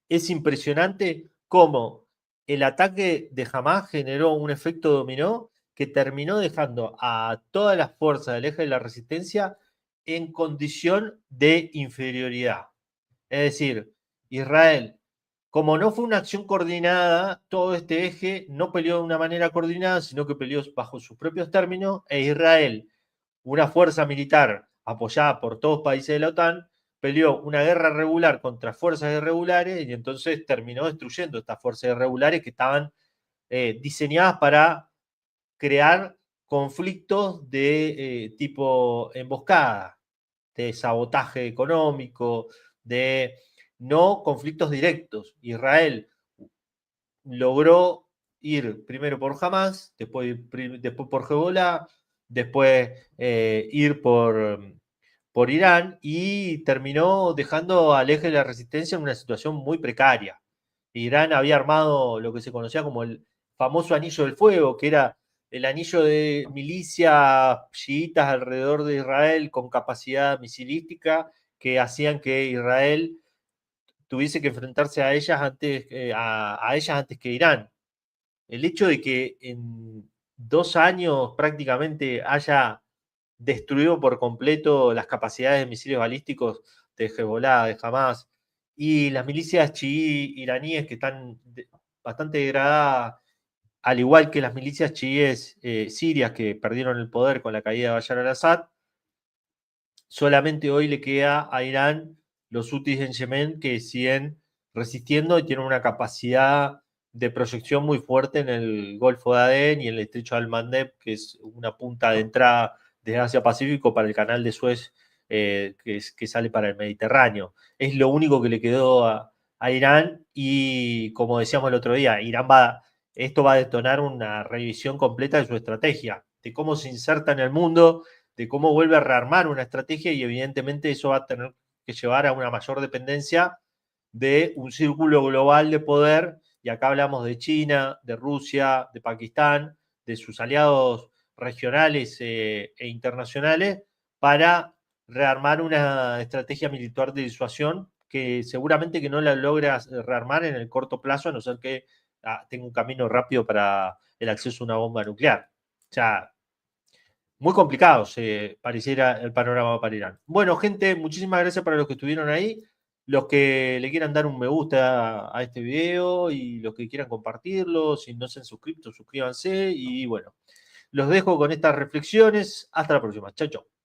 es impresionante cómo el ataque de Hamas generó un efecto dominó que terminó dejando a todas las fuerzas del eje de la resistencia en condición de inferioridad. Es decir, Israel, como no fue una acción coordinada, todo este eje no peleó de una manera coordinada, sino que peleó bajo sus propios términos, e Israel, una fuerza militar apoyada por todos los países de la OTAN, peleó una guerra regular contra fuerzas irregulares y entonces terminó destruyendo estas fuerzas irregulares que estaban diseñadas para crear conflictos de tipo emboscada, de sabotaje económico, de no conflictos directos. Israel logró ir primero por Hamas, después por Hezbollah, después ir por Irán y terminó dejando al eje de la resistencia en una situación muy precaria. Irán había armado lo que se conocía como el famoso anillo del fuego, que era el anillo de milicias chiitas alrededor de Israel con capacidad misilística que hacían que Israel tuviese que enfrentarse a ellas antes que Irán. El hecho de que en 2 años prácticamente haya destruido por completo las capacidades de misiles balísticos de Hezbollah, de Hamas, y las milicias chií iraníes que están bastante degradadas, al igual que las milicias chiíes sirias que perdieron el poder con la caída de Bashar al-Assad, solamente hoy le queda a Irán los hutis en Yemen que siguen resistiendo y tienen una capacidad de proyección muy fuerte en el Golfo de Adén y en el estrecho de Al-Mandeb, que es una punta de entrada desde Asia-Pacífico para el canal de Suez que sale para el Mediterráneo. Es lo único que le quedó a Irán y, como decíamos el otro día, esto va a detonar una revisión completa de su estrategia, de cómo se inserta en el mundo, de cómo vuelve a rearmar una estrategia y evidentemente eso va a tener que llevar a una mayor dependencia de un círculo global de poder, y acá hablamos de China, de Rusia, de Pakistán, de sus aliados regionales e internacionales, para rearmar una estrategia militar de disuasión que seguramente que no la logra rearmar en el corto plazo, a no ser que tenga un camino rápido para el acceso a una bomba nuclear. O sea, muy complicado se pareciera el panorama para Irán. Bueno, gente, muchísimas gracias para los que estuvieron ahí. Los que le quieran dar un me gusta a este video y los que quieran compartirlo, si no se han suscrito, suscríbanse. Y bueno, los dejo con estas reflexiones. Hasta la próxima. Chao, chao.